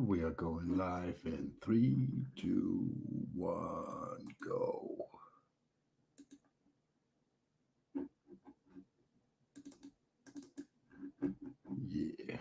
We are going live in three, two, one, go. Yeah.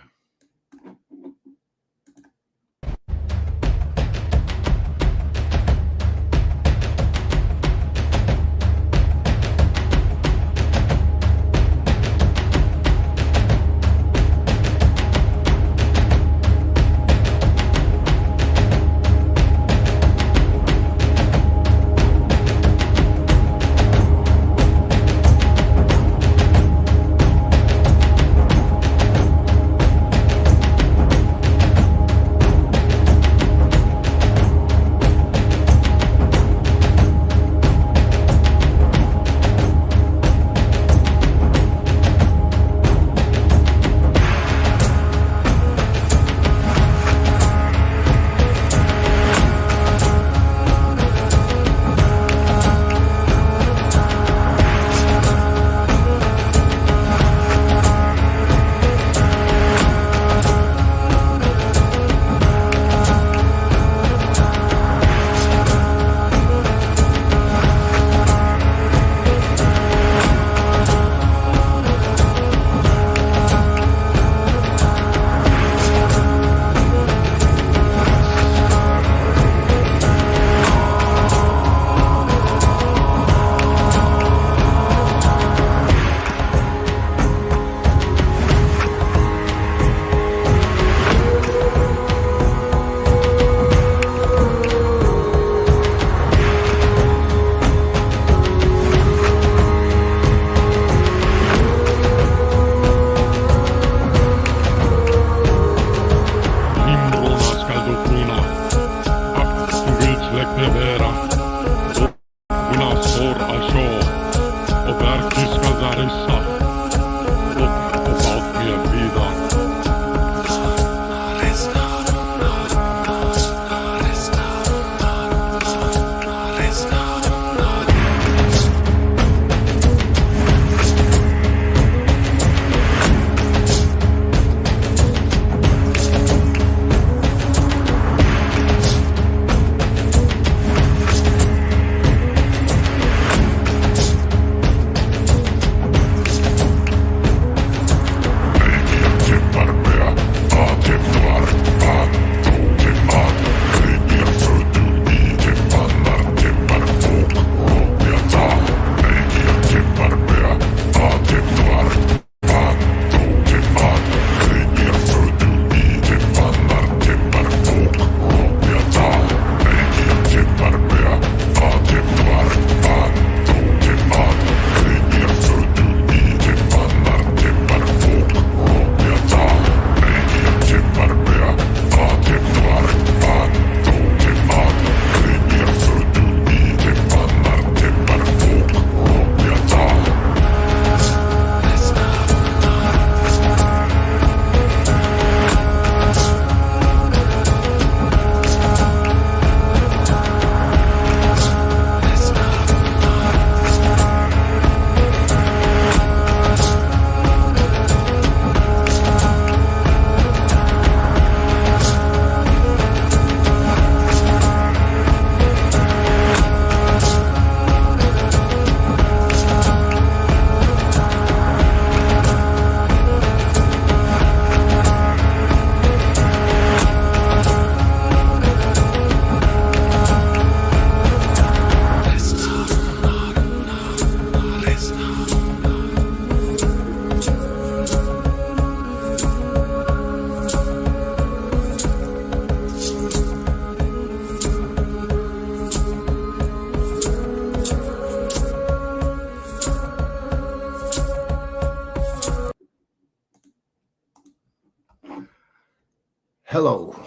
Hello,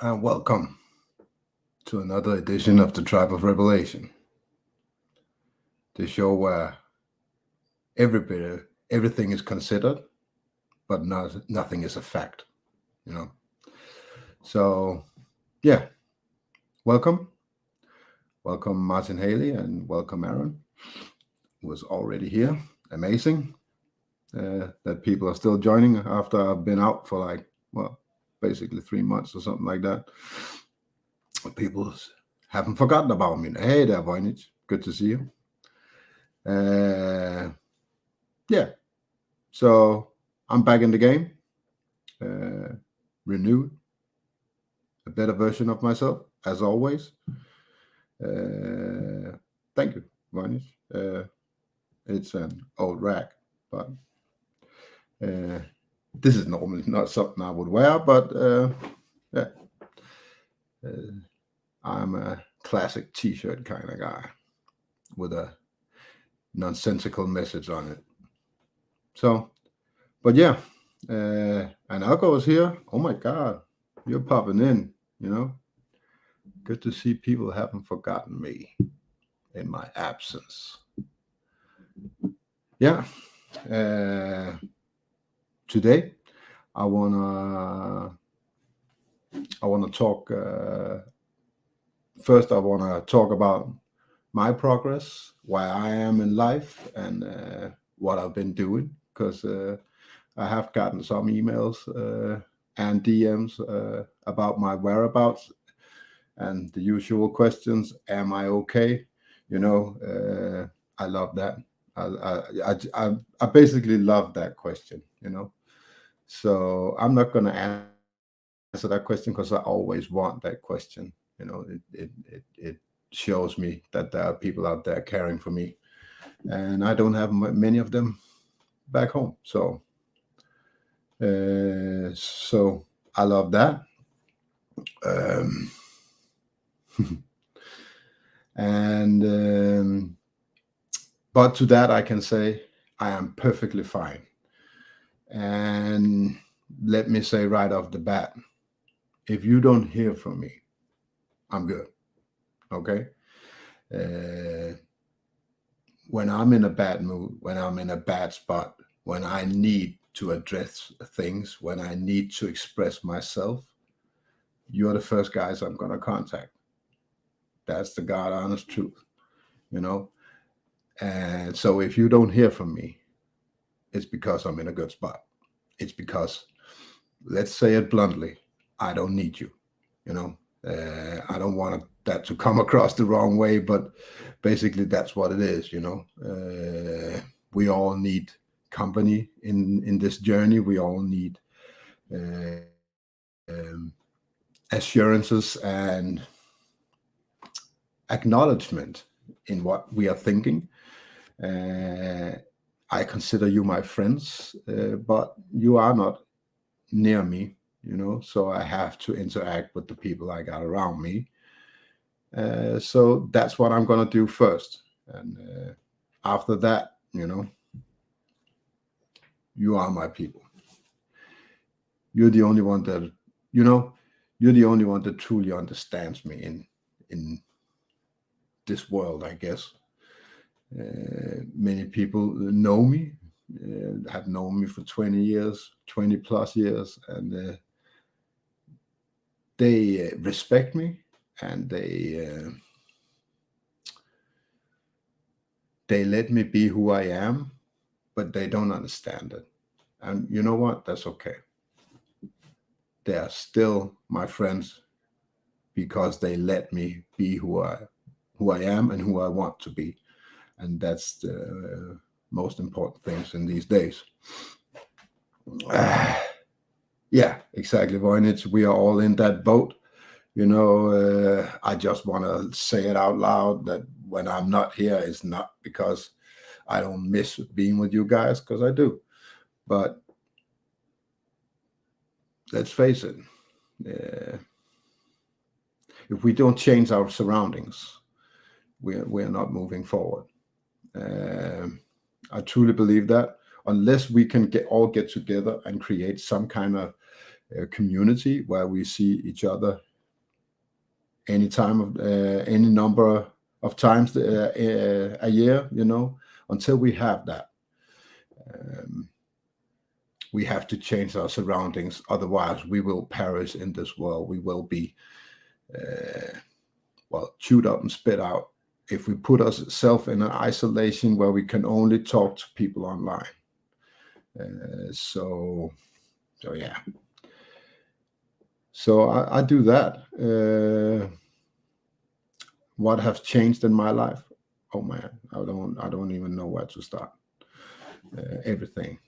and welcome to another edition of the Tribe of Revelation, the show where everything is considered, but nothing is a fact, So, yeah, welcome Martin Haley, and welcome Aaron, who was already here. Amazing that people are still joining after I've been out for basically 3 months or something like that. People haven't forgotten about me. Hey there, Voynich. Good to see you. Yeah. So I'm back in the game. Renewed. A better version of myself, as always. Thank you, Voynich. It's an old rag, but this is normally not something I would wear, but yeah. I'm a classic t-shirt kind of guy with a nonsensical message on it. So, but yeah, and Alco is here. Oh my God, you're popping in, you know. Good to see people haven't forgotten me in my absence. Yeah. Today, I wanna talk. First, I wanna talk about my progress, where I am in life, and what I've been doing. Because I have gotten some emails and DMs about my whereabouts, and the usual questions: Am I okay? You know, I love that. I basically love that question. You know, so I'm not going to answer that question because I always want that question. You know, it shows me that there are people out there caring for me, and I don't have many of them back home. So I love that. And but to that I can say I am perfectly fine. And let me say right off the bat, if you don't hear from me, I'm good. Okay. When I'm in a bad mood, when I'm in a bad spot, when I need to address things, when I need to express myself, you're the first guys I'm going to contact. That's the God honest truth, you know. And so if you don't hear from me, it's because I'm in a good spot. It's because, let's say it bluntly, I don't need you, you know. I don't want that to come across the wrong way, but basically that's what it is, you know. We all need company in this journey. We all need assurances and acknowledgement in what we are thinking. I consider you my friends, but you are not near me, you know, so I have to interact with the people I got around me. So that's what I'm going to do first. And after that, you know, you are my people. You're the only one that, you know, you're the only one that truly understands me in this world, I guess. Many people know me, have known me for 20 years, 20 plus years, and they respect me, and they let me be who I am, but they don't understand it. And you know what? That's okay. They are still my friends because they let me be who I am and who I want to be. And that's the most important things in these days. Yeah, exactly, Voynich. We are all in that boat. You know, I just want to say it out loud that when I'm not here, it's not because I don't miss being with you guys, because I do. But let's face it, if we don't change our surroundings, we're not moving forward. I truly believe that unless we can all get together and create some kind of community where we see each other any number of times a year, you know, until we have that, we have to change our surroundings. Otherwise, we will perish in this world. We will be, chewed up and spit out if we put ourselves in an isolation where we can only talk to people online. So yeah. So I do that. What has changed in my life? Oh man, I don't even know where to start. Everything,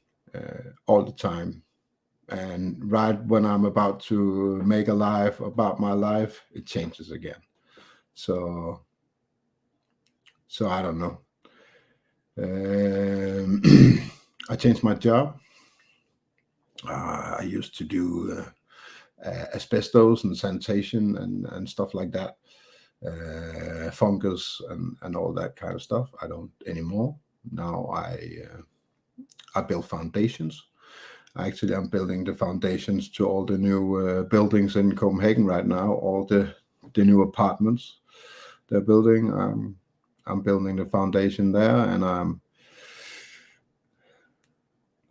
all the time, and right when I'm about to make a life about my life, it changes again. So I don't know. Um, I changed my job. I used to do asbestos and sanitation and stuff like that, fungus and all that kind of stuff. I don't anymore. Now I build foundations. Actually, I'm building the foundations to all the new buildings in Copenhagen right now. All the new apartments they're building. I'm building the foundation there, and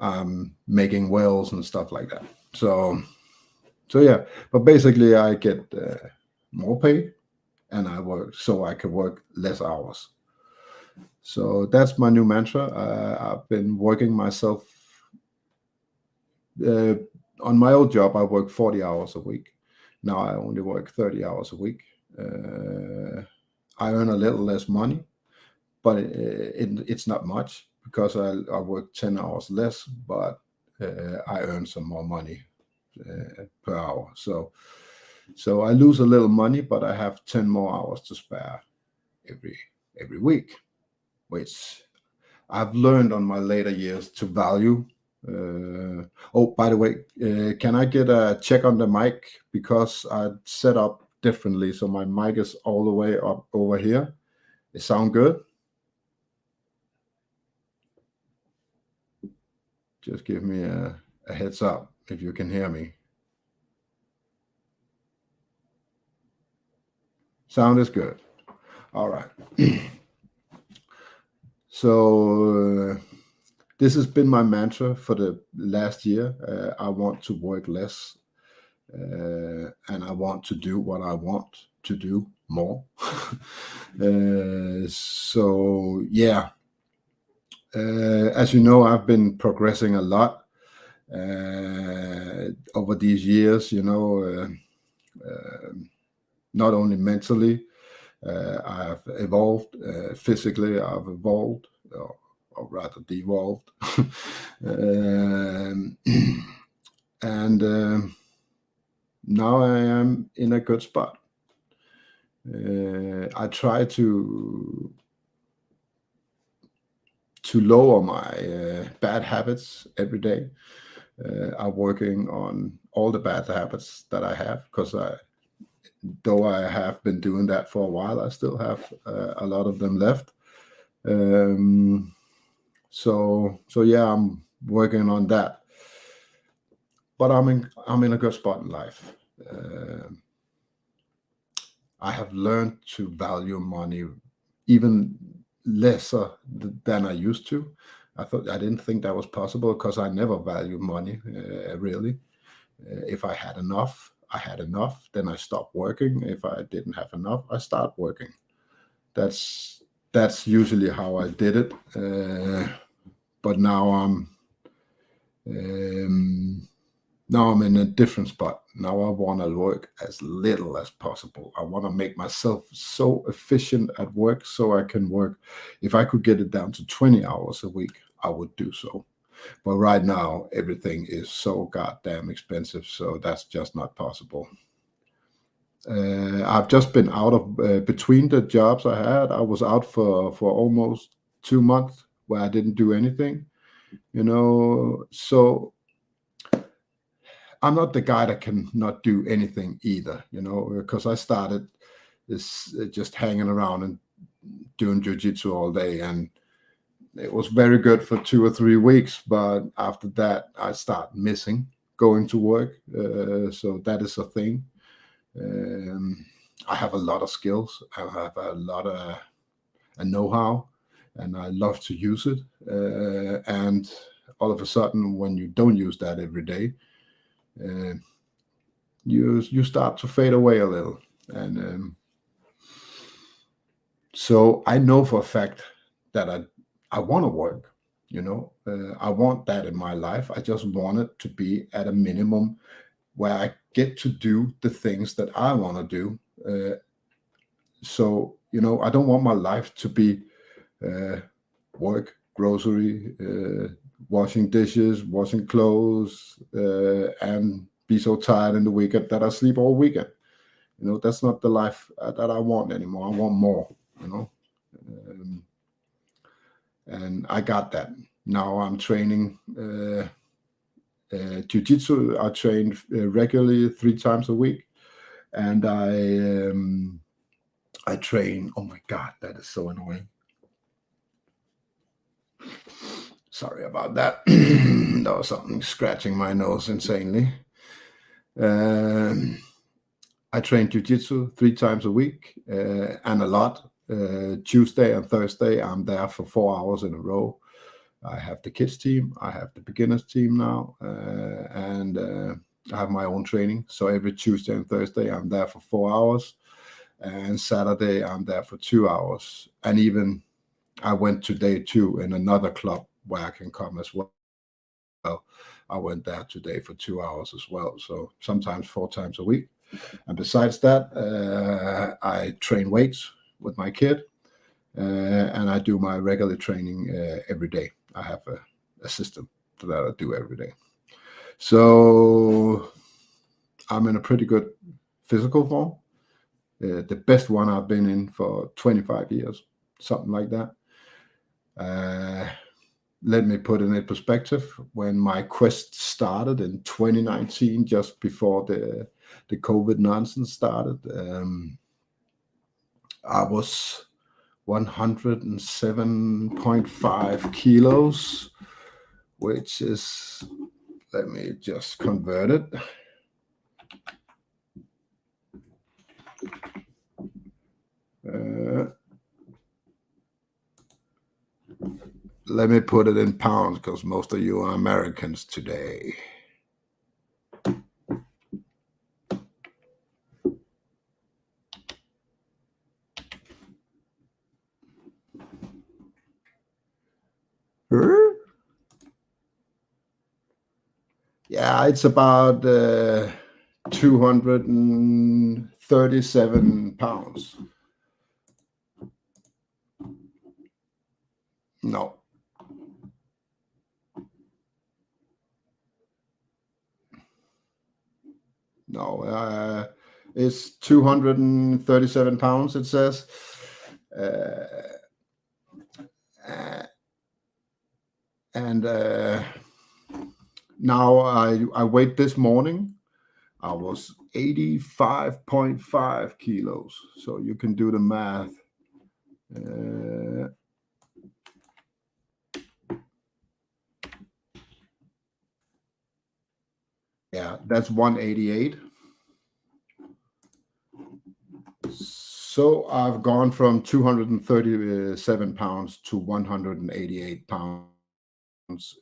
I'm making wells and stuff like that. So yeah, but basically I get more pay, and I work so I can work less hours. So that's my new mantra. I've been working myself uh, on my old job. I work 40 hours a week. Now I only work 30 hours a week. I earn a little less money, but it's not much because I work 10 hours less, but I earn some more money per hour. So I lose a little money, but I have 10 more hours to spare every week, which I've learned on my later years to value. Oh, by the way, can I get a check on the mic because I set up differently, so my mic is all the way up over here. It sound good? Just give me a heads up if you can hear me. Sound is good. All right. So this has been my mantra for the last year. I want to work less, and I want to do what I want to do more. So yeah, as you know, I've been progressing a lot over these years. Not only mentally, I have evolved physically. I've evolved, or rather devolved, um, and now I am in a good spot. I try to lower my bad habits every day. I'm working on all the bad habits that I have because though I have been doing that for a while, I still have a lot of them left. So yeah, I'm working on that. But I'm in a good spot in life. I have learned to value money even lesser than I used to. I didn't think that was possible because I never valued money really. If I had enough, I had enough. Then I stopped working. If I didn't have enough, I start working. That's usually how I did it. But um, now I'm in a different spot. Now I want to work as little as possible. I want to make myself so efficient at work so I can work. If I could get it down to 20 hours a week, I would do so. But right now, everything is so goddamn expensive, so that's just not possible. I've just been out of between the jobs I had. I was out for almost 2 months where I didn't do anything. So I'm not the guy that can not do anything either. Because I started this just hanging around and doing jujitsu all day, and it was very good for 2 or 3 weeks, but after that I start missing going to work. So that is a thing. I have a lot of skills. I have a lot of a know-how, and I love to use it. And all of a sudden, when you don't use that every day, you start to fade away a little. And so I know for a fact that I want to work. I want that in my life. I just want it to be at a minimum where I get to do the things that I want to do. So, I don't want my life to be work, grocery, washing dishes, washing clothes, and be so tired in the weekend that I sleep all weekend. That's not the life that I want anymore. I want more, and I got that. Now I'm training jiu-jitsu. I train regularly 3 times a week, and I train. Oh my God, that is so annoying. Sorry about that. There was something scratching my nose insanely. I train jiu-jitsu 3 times a week, and a lot. Tuesday and Thursday, I'm there for 4 hours in a row. I have the kids team, I have the beginners team now, and I have my own training. So every Tuesday and Thursday, I'm there for 4 hours, and Saturday, I'm there for 2 hours. And even I went to day 2 in another club where I can come as well. I went there today for 2 hours as well. So sometimes 4 times a week. And besides that, I train weights with my kid, and I do my regular training every day. I have a system that I do every day. So I'm in a pretty good physical form. The best one I've been in for 25 years, something like that. Let me put it in perspective. When my quest started in 2019, just before the COVID nonsense started, I was 107.5 kilos, which is, let me just convert it. Let me put it in pounds because most of you are Americans today. Yeah, it's about 237 pounds. No. No, it's 237 pounds, it says. And now I weighed this morning. I was 85.5 kilos. So you can do the math. Yeah, that's 188. So I've gone from 237 pounds to 188 pounds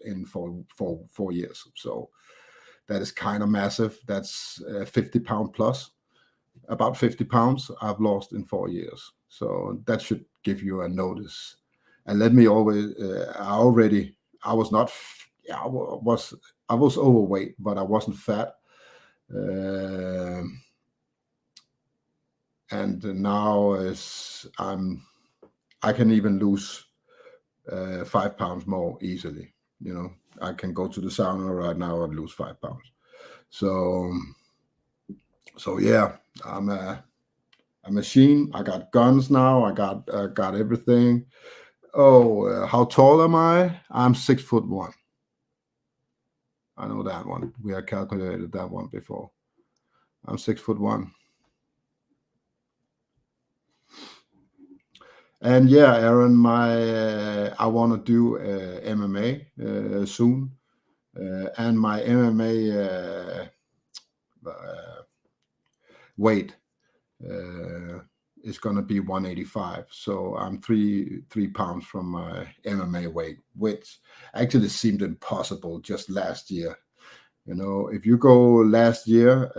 in 4 years. So that is kind of massive. That's 50 pound plus. About 50 pounds I've lost in 4 years. So that should give you a notice. And let me always, I was not, I was overweight, but I wasn't fat. And now I can even lose 5 pounds more easily. I can go to the sauna right now and lose 5 pounds. So yeah, I'm a machine. I got guns now. I got everything. Oh, how tall am I? I'm 6'1". I know that one. We have calculated that one before. I'm 6'1". And yeah, Aaron, I want to do MMA soon, and my MMA weight is going to be 185. So I'm three pounds from my MMA weight, which actually seemed impossible just last year. If you go last year,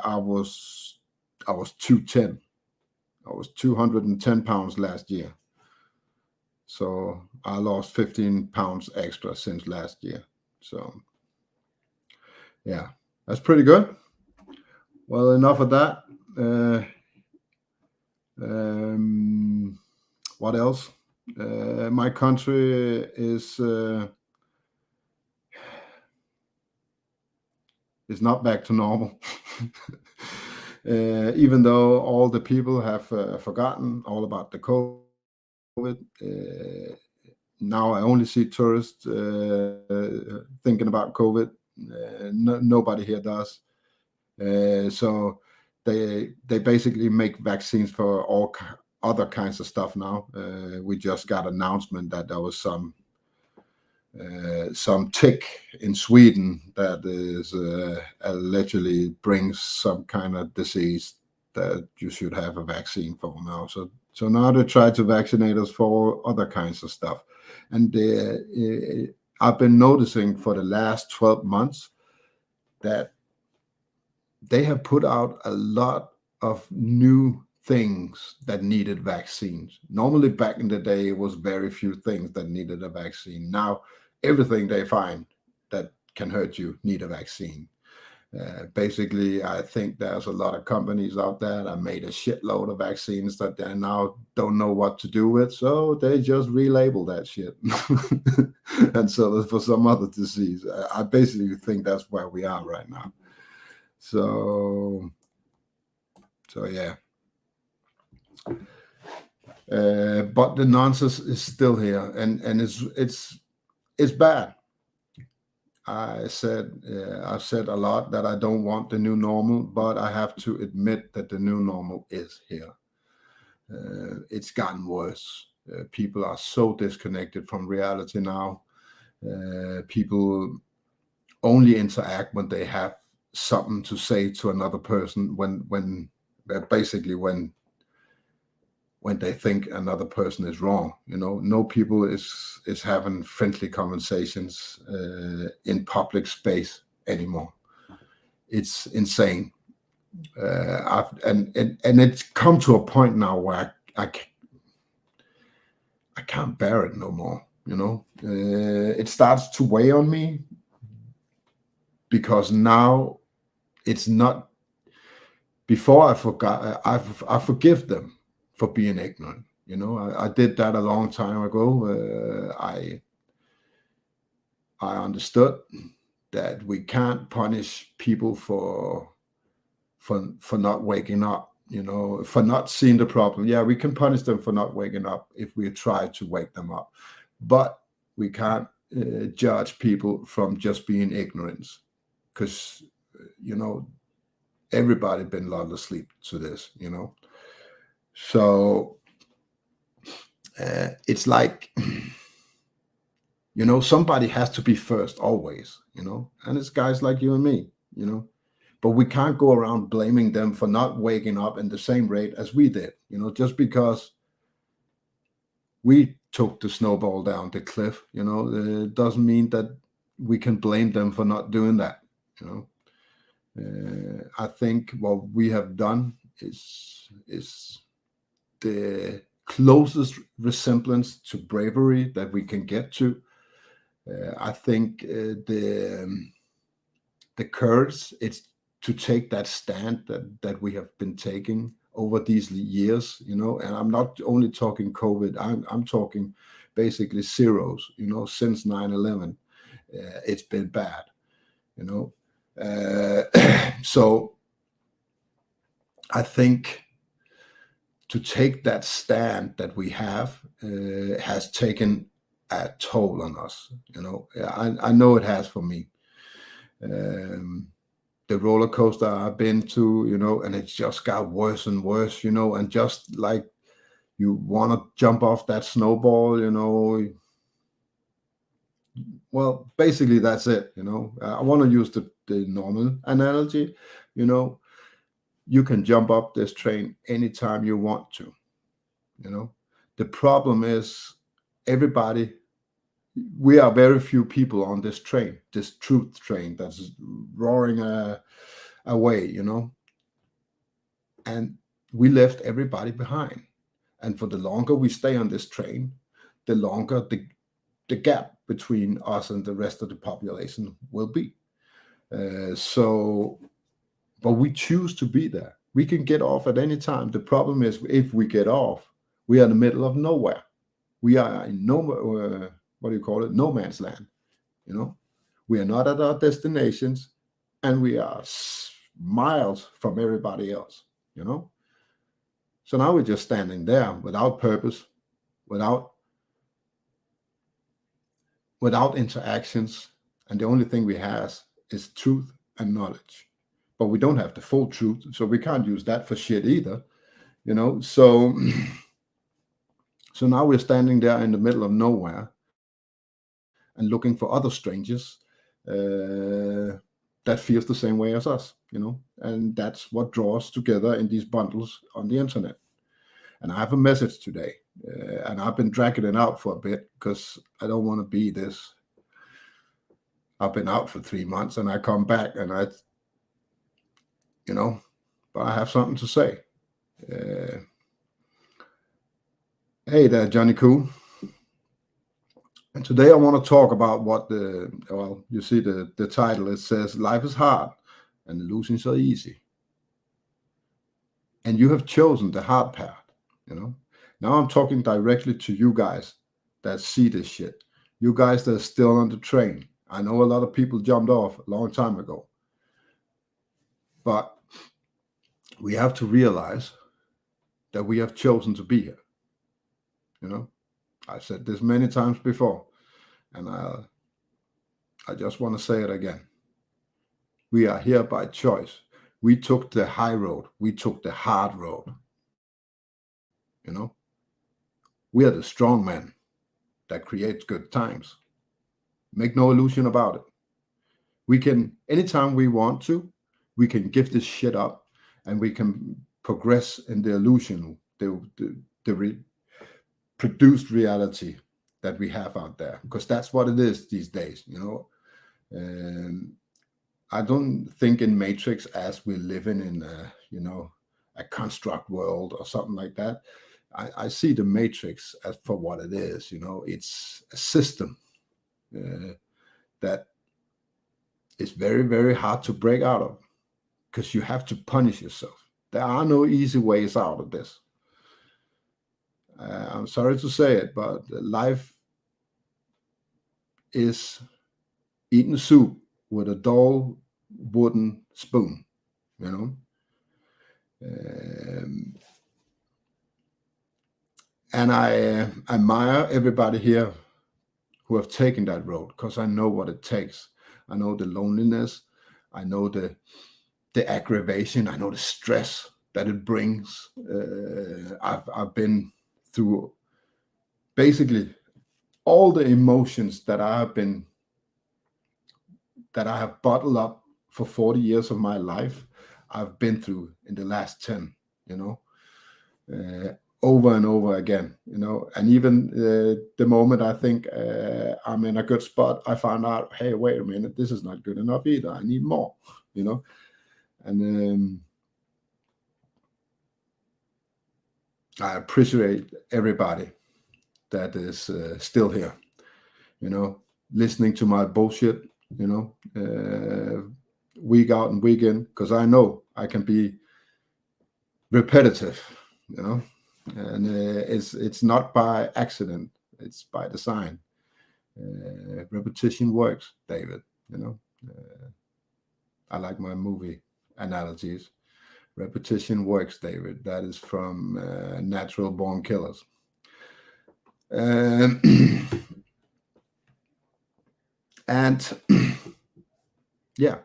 I was 210. I was 210 pounds last year. So I lost 15 pounds extra since last year. So yeah, that's pretty good. Well, enough of that. Uh, um, what else? My country is not back to normal. Even though all the people have forgotten all about the COVID. Now I only see tourists thinking about COVID. Nobody here does. So they basically make vaccines for all other kinds of stuff now. We just got announcement that there was some tick in Sweden that is allegedly brings some kind of disease that you should have a vaccine for now. So now they try to vaccinate us for other kinds of stuff. And I've been noticing for the last 12 months that they have put out a lot of new things that needed vaccines. Normally, back in the day, it was very few things that needed a vaccine. Now, everything they find that can hurt you need a vaccine. Basically, I think there's a lot of companies out there that made a shitload of vaccines that they now don't know what to do with, so they just relabel that shit and sell it for some other disease. I basically think that's where we are right now. So yeah. But the nonsense is still here, and it's bad. I've said a lot that I don't want the new normal, but I have to admit that the new normal is here. It's gotten worse. People are so disconnected from reality now. People only interact when they have something to say to another person. When they think another person is wrong. No people is having friendly conversations in public space anymore. It's insane. And it's come to a point now where I can't bear it no more. It starts to weigh on me because now it's not. Before I forgive them for being ignorant. I did that a long time ago. I understood that we can't punish people for not waking up, for not seeing the problem. Yeah, we can punish them for not waking up if we try to wake them up, but we can't judge people from just being ignorant, because everybody been lulled asleep to this. So it's like somebody has to be first always, and it's guys like you and me, but we can't go around blaming them for not waking up in the same rate as we did, just because we took the snowball down the cliff. It doesn't mean that we can blame them for not doing that. I think what we have done is the closest resemblance to bravery that we can get to. I think the courage it's to take that stand that we have been taking over these years, and I'm not only talking COVID, I'm talking basically zeros, since 9/11. It's been bad, so I think to take that stand that we have has taken a toll on us. I know it has for me. The roller coaster I've been to, and it's just got worse and worse, and just like you want to jump off that snowball, well, basically that's it. I want to use the normal analogy. You can jump up this train anytime you want to. The problem is we are very few people on this train, this truth train that's roaring away, and we left everybody behind. And for the longer we stay on this train, the longer the gap between us and the rest of the population will be. So but we choose to be there. We can get off at any time. The problem is, if we get off, we are in the middle of nowhere. We are in what do you call it? No man's land. You know, we are not at our destinations, and we are miles from everybody else. You know, so now we're just standing there without purpose, without interactions, and the only thing we have is truth and knowledge. But we don't have the full truth, so we can't use that for shit either. You know, so so now we're standing there in the middle of nowhere and looking for other strangers that feels the same way as us, you know, and that's what draws together in these bundles on the internet. And I have a message today, and I've been dragging it out for a bit because I don't want to be this. I've been out for 3 months, and I come back, and but I have something to say. Hey there, Johnny Cool. And today I want to talk about what you see the title, it says, life is hard and the losings are easy. And you have chosen the hard path, you know. Now I'm talking directly to you guys that see this shit. You guys that are still on the train. I know a lot of people jumped off a long time ago. But we have to realize that we have chosen to be here. You know, I've said this many times before, and I just want to say it again. We are here by choice. We took the high road. We took the hard road. You know, we are the strong men that creates good times. Make no illusion about it. We can, anytime we want to, we can give this shit up, and we can progress in the illusion, the produced reality that we have out there, because that's what it is these days, you know. I don't think in Matrix as we're living in a construct world or something like that. I see the Matrix as for what it is. You know, it's a system that is very, very hard to break out of, because you have to punish yourself. There are no easy ways out of this. I'm sorry to say it, but life is eating soup with a dull wooden spoon, you know. And I admire everybody here who have taken that road, because I know what it takes. I know the loneliness. I know the aggravation. I know the stress that it brings. I've been through basically all the emotions that I have bottled up for 40 years of my life. I've been through in the last 10, you know, over and over again, you know. And even the moment I think I'm in a good spot, I find out, hey, wait a minute, this is not good enough either. I need more, you know. And I appreciate everybody that is still here, you know, listening to my bullshit, you know, week out and week in, because I know I can be repetitive, you know, and it's not by accident, it's by design. Repetition works, David, you know. I like my movie analogies. Repetition works, David. That is from Natural Born Killers. And yeah,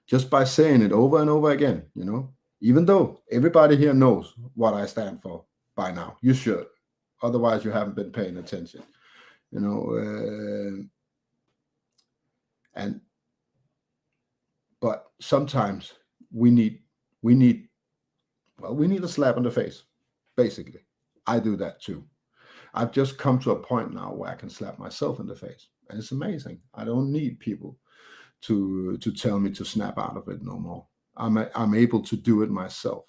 just by saying it over and over again, you know, even though everybody here knows what I stand for by now, you should. Otherwise, you haven't been paying attention, you know. But sometimes we need a slap in the face, basically. I do that too. I've just come to a point now where I can slap myself in the face, and it's amazing. I don't need people to tell me to snap out of it no more. I'm able to do it myself,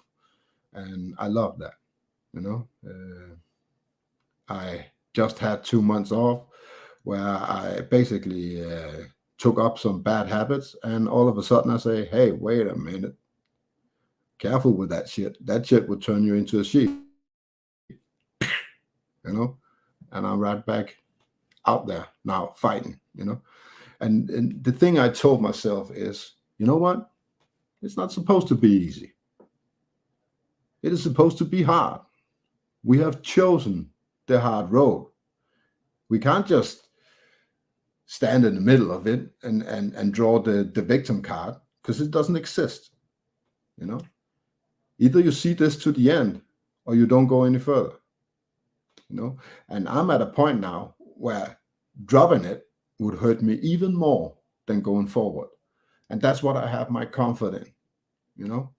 and I love that. You know, I just had 2 months off where I basically took up some bad habits, and all of a sudden I say, hey, wait a minute, Careful with that shit. That shit will turn you into a sheep. You know? And I'm right back out there now fighting, you know? And the thing I told myself is, you know what? It's not supposed to be easy. It is supposed to be hard. We have chosen the hard road. We can't just stand in the middle of it and draw the victim card, because it doesn't exist. You know, either you see this to the end or you don't go any further. You know, and I'm at a point now where dropping it would hurt me even more than going forward. And that's what I have my comfort in. You know,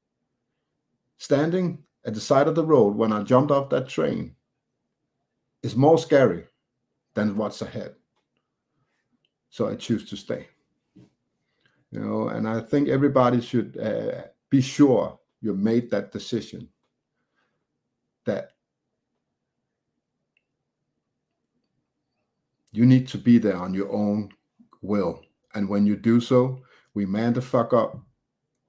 standing at the side of the road when I jumped off that train is more scary than what's ahead. So I choose to stay. You know, and I think everybody should be sure you made that decision, that you need to be there on your own will. And when you do so, we man the fuck up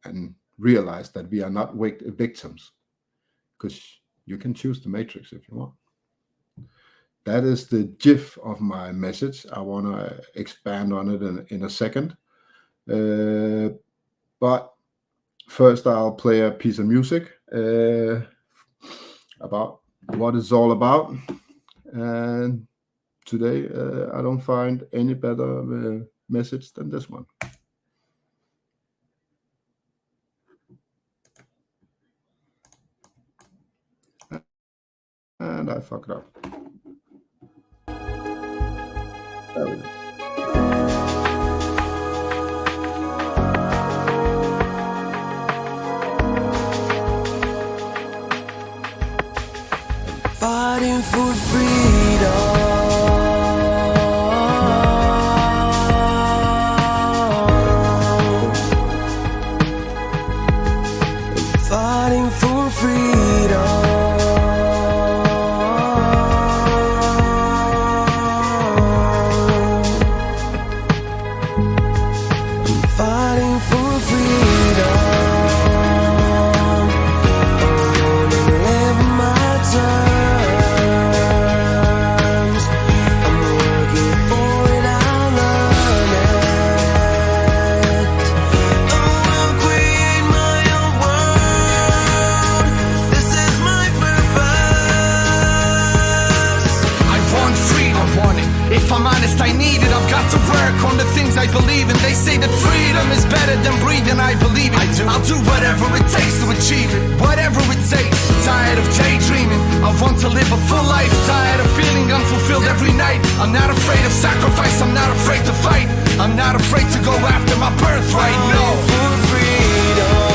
and realize that we are not victims, because you can choose the matrix if you want. That is the gist of my message. I want to expand on it in a second. But first I'll play a piece of music about what it's all about. And today I don't find any better message than this one. And I fucked up. There we go. Fighting for freedom. Fighting for freedom. I believe in. They say that freedom is better than breathing. I believe it. I'll do whatever it takes to achieve it. Whatever it takes. Tired of daydreaming. I want to live a full life. Tired of feeling unfulfilled every night. I'm not afraid of sacrifice. I'm not afraid to fight. I'm not afraid to go after my birthright. No. For freedom.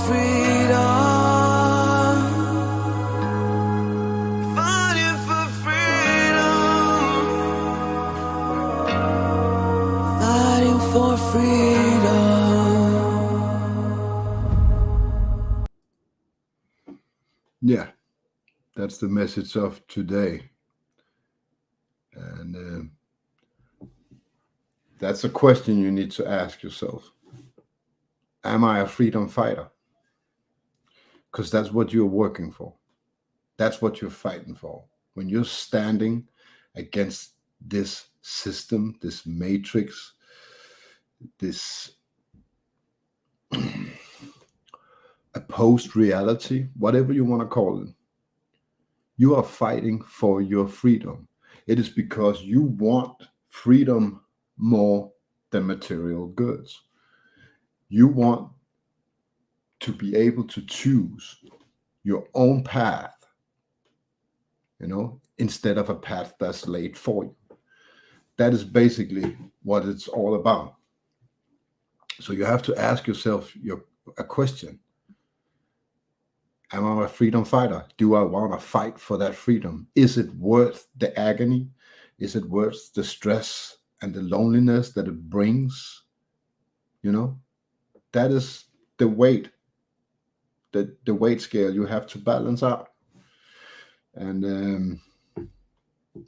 freedom. Fighting for freedom. Fighting for freedom. Yeah, that's the message of today. And that's a question you need to ask yourself. Am I a freedom fighter? Because that's what you're working for. That's what you're fighting for. When you're standing against this system, this matrix, this opposed reality, whatever you want to call it, you are fighting for your freedom. It is because you want freedom more than material goods. You want to be able to choose your own path, instead of a path that's laid for you. That is basically what it's all about. So you have to ask yourself a question. Am I a freedom fighter? Do I want to fight for that freedom? Is it worth the agony? Is it worth the stress and the loneliness that it brings? That is the weight, the weight scale you have to balance out. And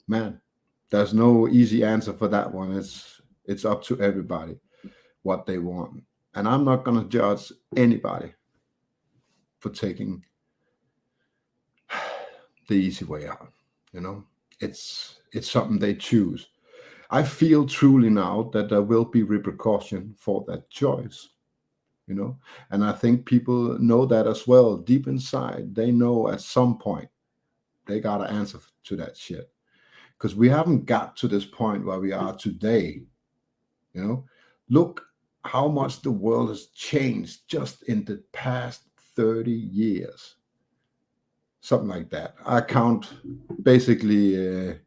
man, there's no easy answer for that one. It's up to everybody what they want. And I'm not going to judge anybody for taking the easy way out. It's something they choose. I feel truly now that there will be repercussion for that choice, and I think people know that as well. Deep inside, they know at some point they got to answer to that shit, because we haven't got to this point where we are today. Look how much the world has changed just in the past 30 years. Something like that. I count basically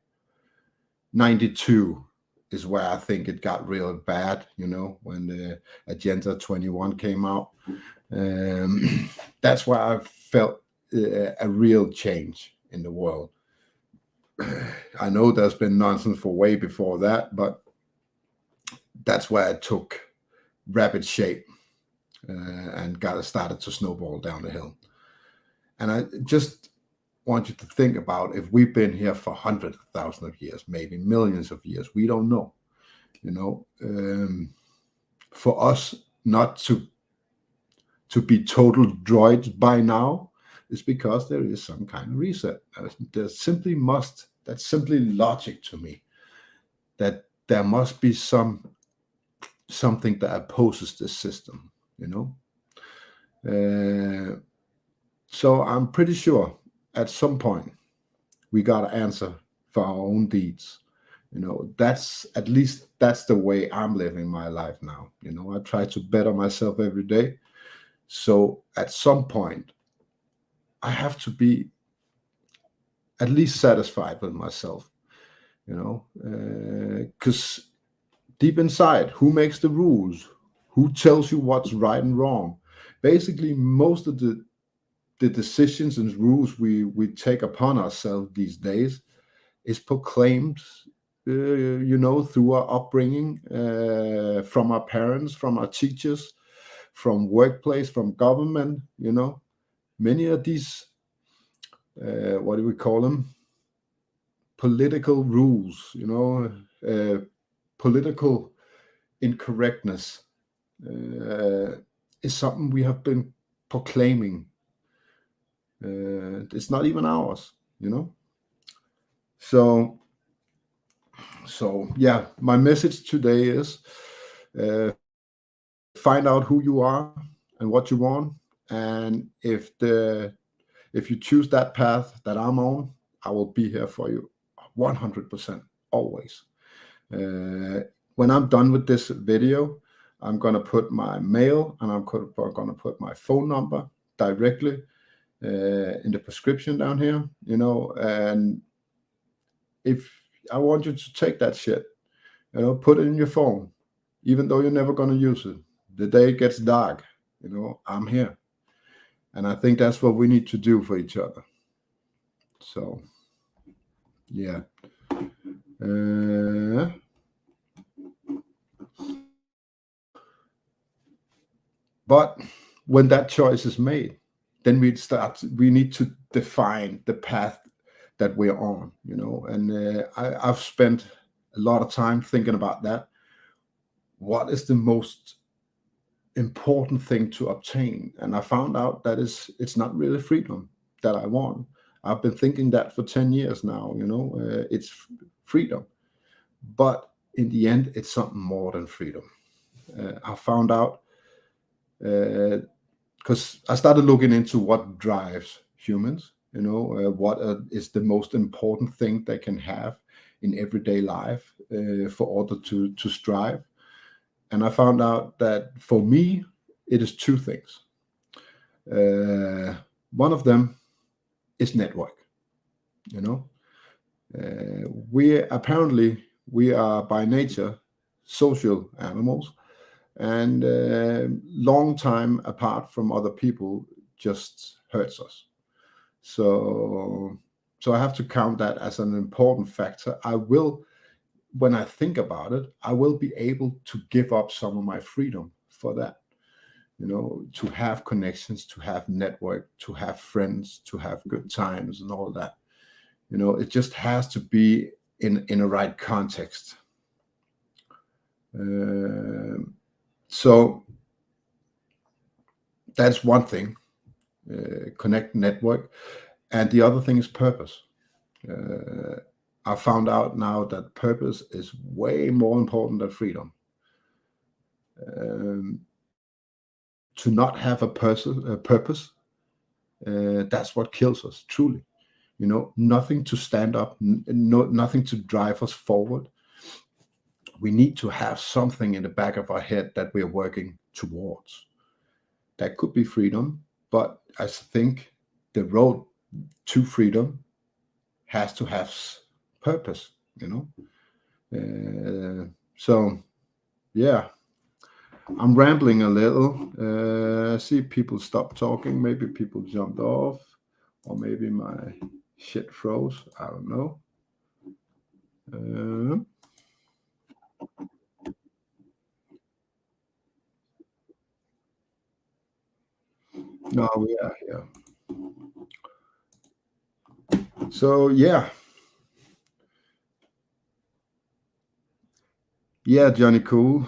92 is where I think it got real bad, when the Agenda 21 came out. That's where I felt a real change in the world. I know there's been nonsense for way before that, but that's where it took rapid shape and started to snowball down the hill. And I just want you to think about, if we've been here for hundreds of thousands of years, maybe millions of years, we don't know. For us not to be total droids by now is because there is some kind of reset. That's simply logic to me, that there must be something that opposes this system. So I'm pretty sure at some point we got to answer for our own deeds. That's the way I'm living my life now. I try to better myself every day. So at some point I have to be at least satisfied with myself, because deep inside, who makes the rules? Who tells you what's right and wrong? Basically, most of the decisions and rules we take upon ourselves these days is proclaimed, through our upbringing, from our parents, from our teachers, from workplace, from government. Many of these, what do we call them? Political rules, political incorrectness is something we have been proclaiming. It's not even ours, So yeah, my message today is find out who you are and what you want. And if you choose that path that I'm on, I will be here for you 100%, always. When I'm done with this video, I'm going to put my mail and I'm going to put my phone number directly in the prescription down here, and if I want you to take that shit, put it in your phone, even though you're never going to use it. The day it gets dark, I'm here. And I think that's what we need to do for each other. So, yeah. But when that choice is made, then we need to define the path that we're on, and I've spent a lot of time thinking about that. What is the most important thing to obtain? And I found out that it's not really freedom that I want. I've been thinking that for 10 years now, it's freedom. But in the end, it's something more than freedom. I found out because I started looking into what drives humans, what is the most important thing they can have in everyday life for order to strive. And I found out that for me, it is two things. One of them is network. We are by nature social animals, and long time apart from other people just hurts us. So I have to count that as an important factor. When I think about it, I will be able to give up some of my freedom for that. To have connections, to have network, to have friends, to have good times and all that. It just has to be in a right context. So that's one thing, connect, network. And the other thing is purpose. I found out now that purpose is way more important than freedom. To not have a purpose, that's what kills us, truly. Nothing to stand up, nothing to drive us forward. We need to have something in the back of our head that we're working towards. That could be freedom, but I think the road to freedom has to have purpose, so yeah, I'm rambling a little. See, people stopped talking. Maybe people jumped off, or maybe my shit froze. I don't know. No, we are here. So yeah, Johnny Cool.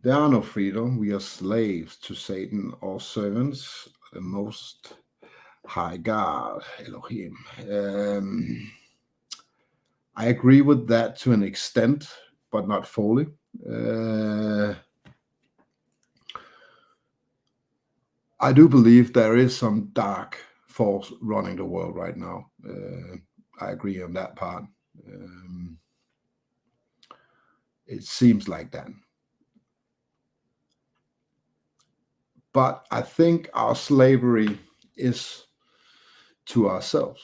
There are no freedom. We are slaves to Satan or servants, the Most High God, Elohim. I agree with that to an extent, but not fully. I do believe there is some dark force running the world right now. I agree on that part. It seems like that. But I think our slavery is to ourselves,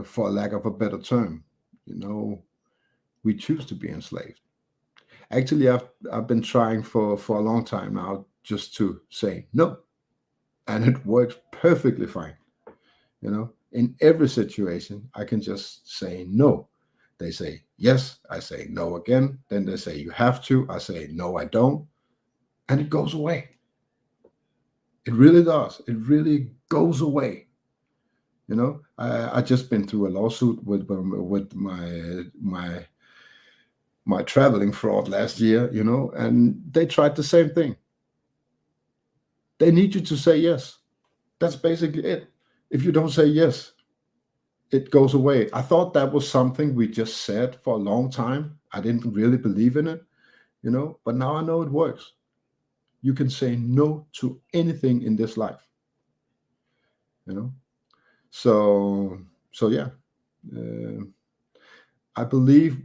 for lack of a better term. We choose to be enslaved. Actually, I've been trying for a long time now just to say no, and it works perfectly fine. In every situation, I can just say no. They say yes, I say no again. Then they say you have to. I say no, I don't. And it goes away. It really does. It really goes away. I just been through a lawsuit with my traveling fraud last year, and they tried the same thing. They need you to say yes. That's basically it. If you don't say yes, it goes away. I thought that was something we just said for a long time. I didn't really believe in it, but now I know it works. You can say no to anything in this life, So yeah, I believe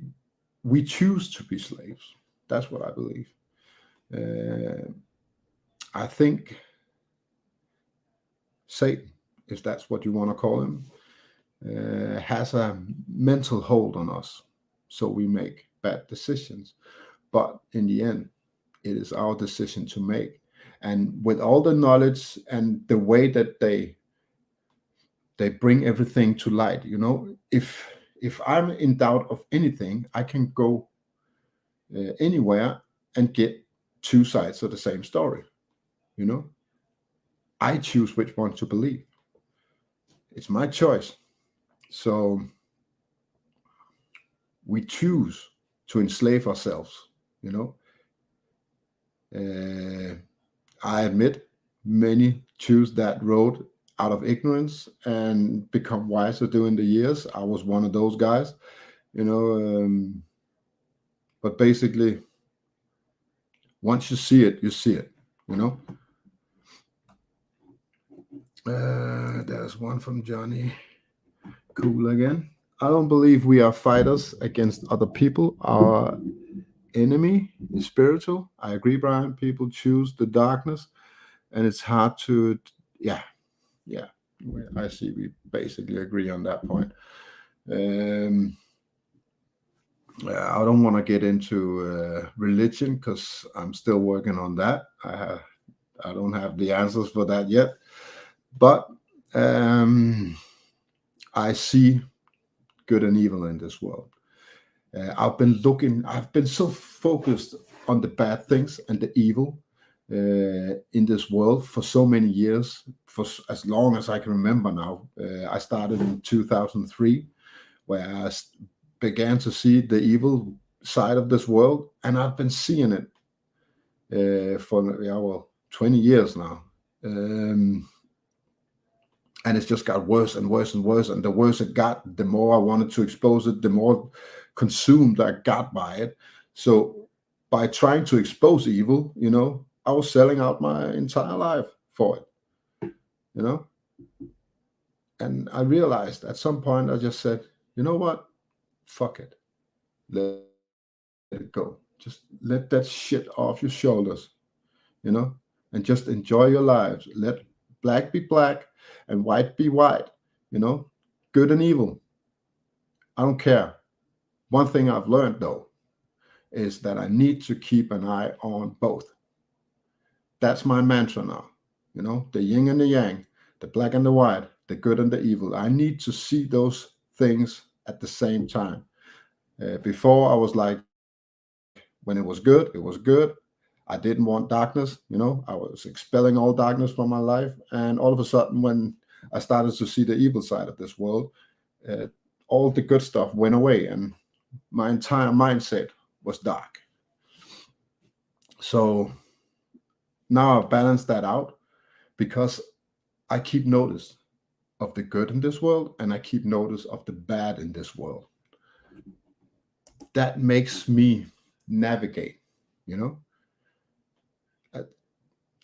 we choose to be slaves. That's what I believe. I think Satan, if that's what you want to call him, has a mental hold on us, so we make bad decisions. But in the end, it is our decision to make. And with all the knowledge and the way that they bring everything to light, if I'm in doubt of anything, I can go anywhere and get two sides of the same story. I choose which one to believe. It's my choice. So we choose to enslave ourselves. I admit many choose that road out of ignorance and become wiser during the years. I was one of those guys, but basically, once you see it, you see it, There's one from Johnny. Cool again. I don't believe we are fighters against other people. Our enemy is spiritual. I agree, Brian. People choose the darkness, and it's hard to, yeah. I see. We basically agree on that point. I don't want to get into religion because I'm still working on that. I don't have the answers for that yet, but I see good and evil in this world. I've been so focused on the bad things and the evil in this world for so many years, for as long as I can remember now. I started in 2003, where I began to see the evil side of this world, and I've been seeing it for 20 years now. And it's just got worse and worse and worse. And the worse it got, the more I wanted to expose it, the more consumed I got by it. So by trying to expose evil, I was selling out my entire life for it, And I realized at some point, I just said, you know what? Fuck it. Let it go. Just let that shit off your shoulders, and just enjoy your lives. Let black be black and white be white, good and evil. I don't care. One thing I've learned, though, is that I need to keep an eye on both. That's my mantra now, the yin and the yang, the black and the white, the good and the evil. I need to see those things at the same time. Before I was like, when it was good, it was good. I didn't want darkness, I was expelling all darkness from my life. And all of a sudden, when I started to see the evil side of this world, all the good stuff went away and my entire mindset was dark. So now I've balanced that out because I keep notice of the good in this world and I keep notice of the bad in this world. That makes me navigate,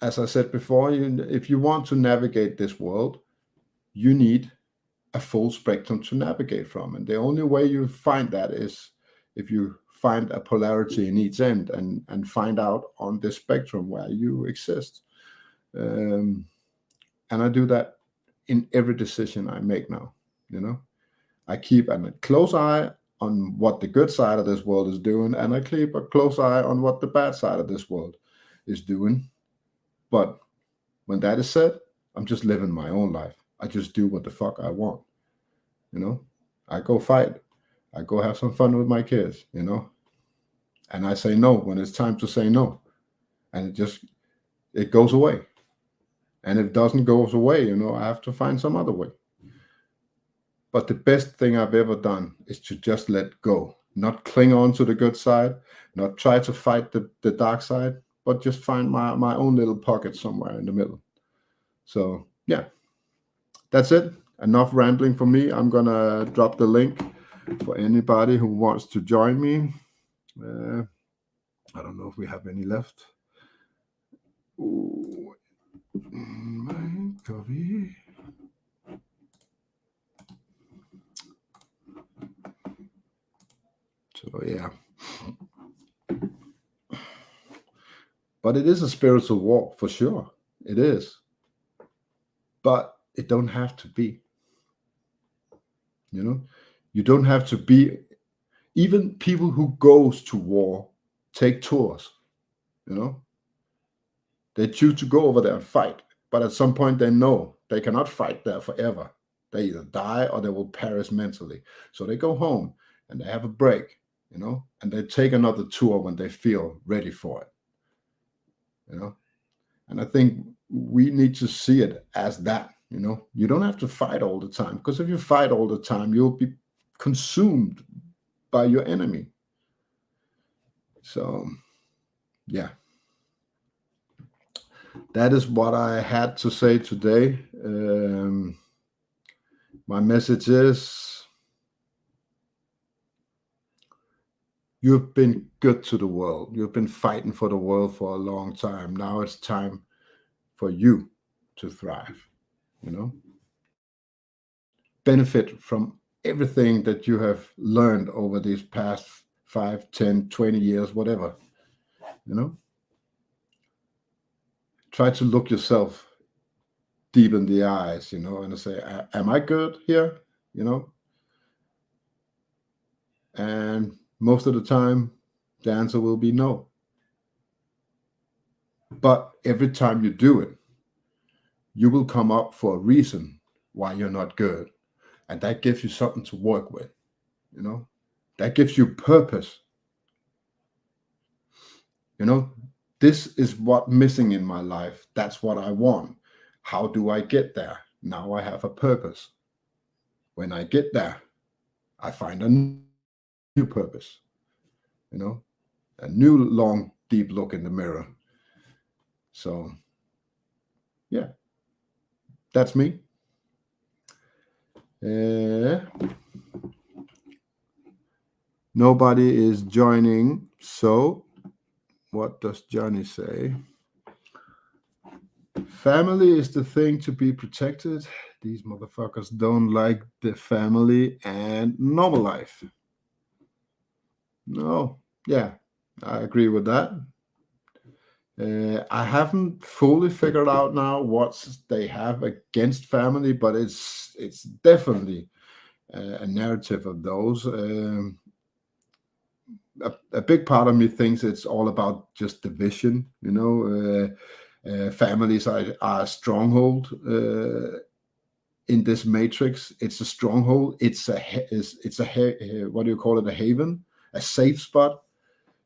As I said before, if you want to navigate this world, you need a full spectrum to navigate from. And the only way you find that is if you find a polarity in each end and find out on this spectrum where you exist. And I do that in every decision I make now, I keep a close eye on what the good side of this world is doing, and I keep a close eye on what the bad side of this world is doing. But when that is said, I'm just living my own life. I just do what the fuck I want. I go fight. I go have some fun with my kids, and I say no when it's time to say no. And it goes away. And if it doesn't go away, I have to find some other way. But the best thing I've ever done is to just let go, not cling on to the good side, not try to fight the dark side, but just find my own little pocket somewhere in the middle. So, yeah, that's it. Enough rambling for me. I'm going to drop the link for anybody who wants to join me. I don't know if we have any left. Ooh, my copy. So, yeah. But it is a spiritual walk for sure. It is. But it don't have to be. You don't have to be. Even people who goes to war take tours. you know. They choose to go over there and fight, but at some point they know they cannot fight there forever. They either die or they will perish mentally. So they go home and they have a break, you know, and they take another tour when they feel ready for it, you know. And I think we need to see it as that, you know. You don't have to fight all the time, because if you fight all the time, you'll be consumed by your enemy. So, yeah. That is what I had to say today. My message is, you've been good to the world. You've been fighting for the world for a long time. Now it's time for you to thrive, you know. Benefit from everything that you have learned over these past 5, 10, 20 years, whatever, you know. Try to look yourself deep in the eyes, you know, and say, am I good here? You know? And most of the time, the answer will be no. But every time you do it, you will come up for a reason why you're not good. And that gives you something to work with, you know? That gives you purpose. You know, this is what's missing in my life. That's what I want. How do I get there? Now I have a purpose. When I get there, I find a new purpose, you know, a new long, deep look in the mirror. So, yeah, that's me. Nobody is joining. So, what does Johnny say? Family is the thing to be protected. These motherfuckers don't like the family and normal life. No, yeah, I agree with that. I haven't fully figured out now what they have against family, but it's definitely a narrative of those. A big part of me thinks it's all about just division, you know. Families are a stronghold in this matrix. It's a stronghold. It's a what do you call it? A haven, a safe spot.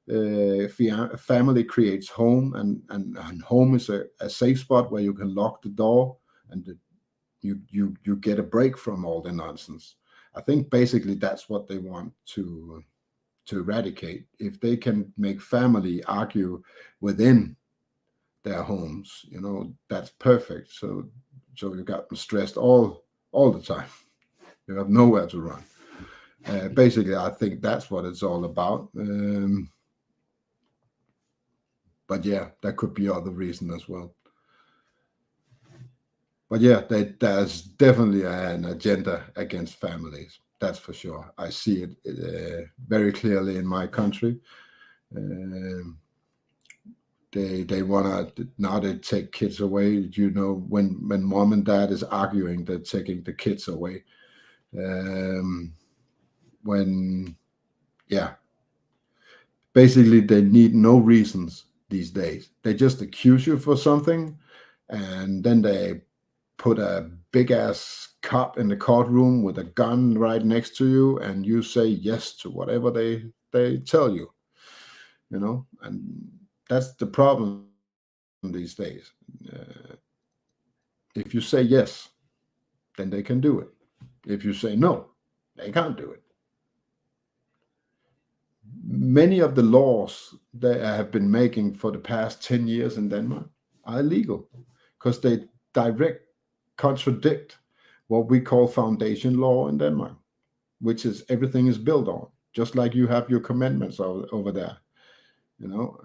Family creates home, and home is a safe spot where you can lock the door and you get a break from all the nonsense. I think basically that's what they want to eradicate. If they can make family argue within their homes, you know, that's perfect. So you got them stressed all the time. You have nowhere to run. Basically, I think that's what it's all about. But yeah, there could be other reasons as well. But yeah, there's definitely an agenda against families. That's for sure. I see it very clearly in my country. They want to, now they take kids away. You know, when mom and dad is arguing, they're taking the kids away. Basically they need no reasons these days. They just accuse you for something, and then they put a big ass cop in the courtroom with a gun right next to you, and you say yes to whatever they tell you, you know. And that's the problem these days. If you say yes, then they can do it. If you say no, they can't do it. Many of the laws they have been making for the past 10 years in Denmark are illegal because they direct contradict what we call foundation law in Denmark, which is everything is built on, just like you have your commandments over there, you know.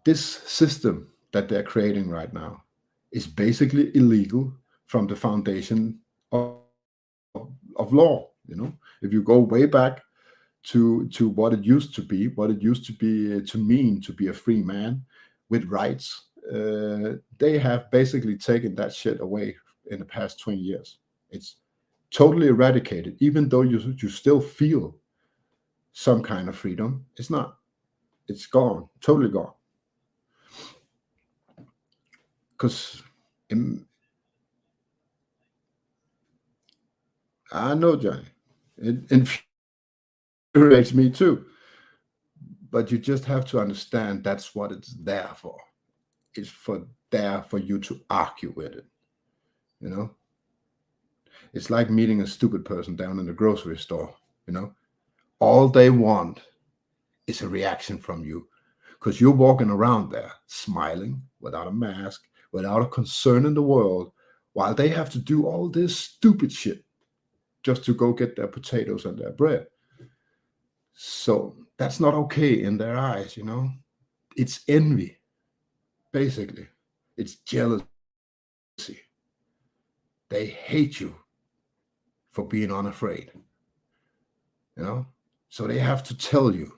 This system that they're creating right now is basically illegal from the foundation of law. You know, if you go way back to what it used to be, to mean to be a free man with rights, they have basically taken that shit away in the past 20 years. It's totally eradicated, even though you still feel some kind of freedom. It's not. It's gone, totally gone. Because I know, Johnny, it infuriates me too. But you just have to understand that's what it's there for. It's there for you to argue with it. You know, it's like meeting a stupid person down in the grocery store. You know, all they want is a reaction from you, because you're walking around there smiling without a mask, without a concern in the world, while they have to do all this stupid shit just to go get their potatoes and their bread. So that's not okay in their eyes, you know. It's envy, basically. It's jealousy. They hate you for being unafraid, you know. So they have to tell you.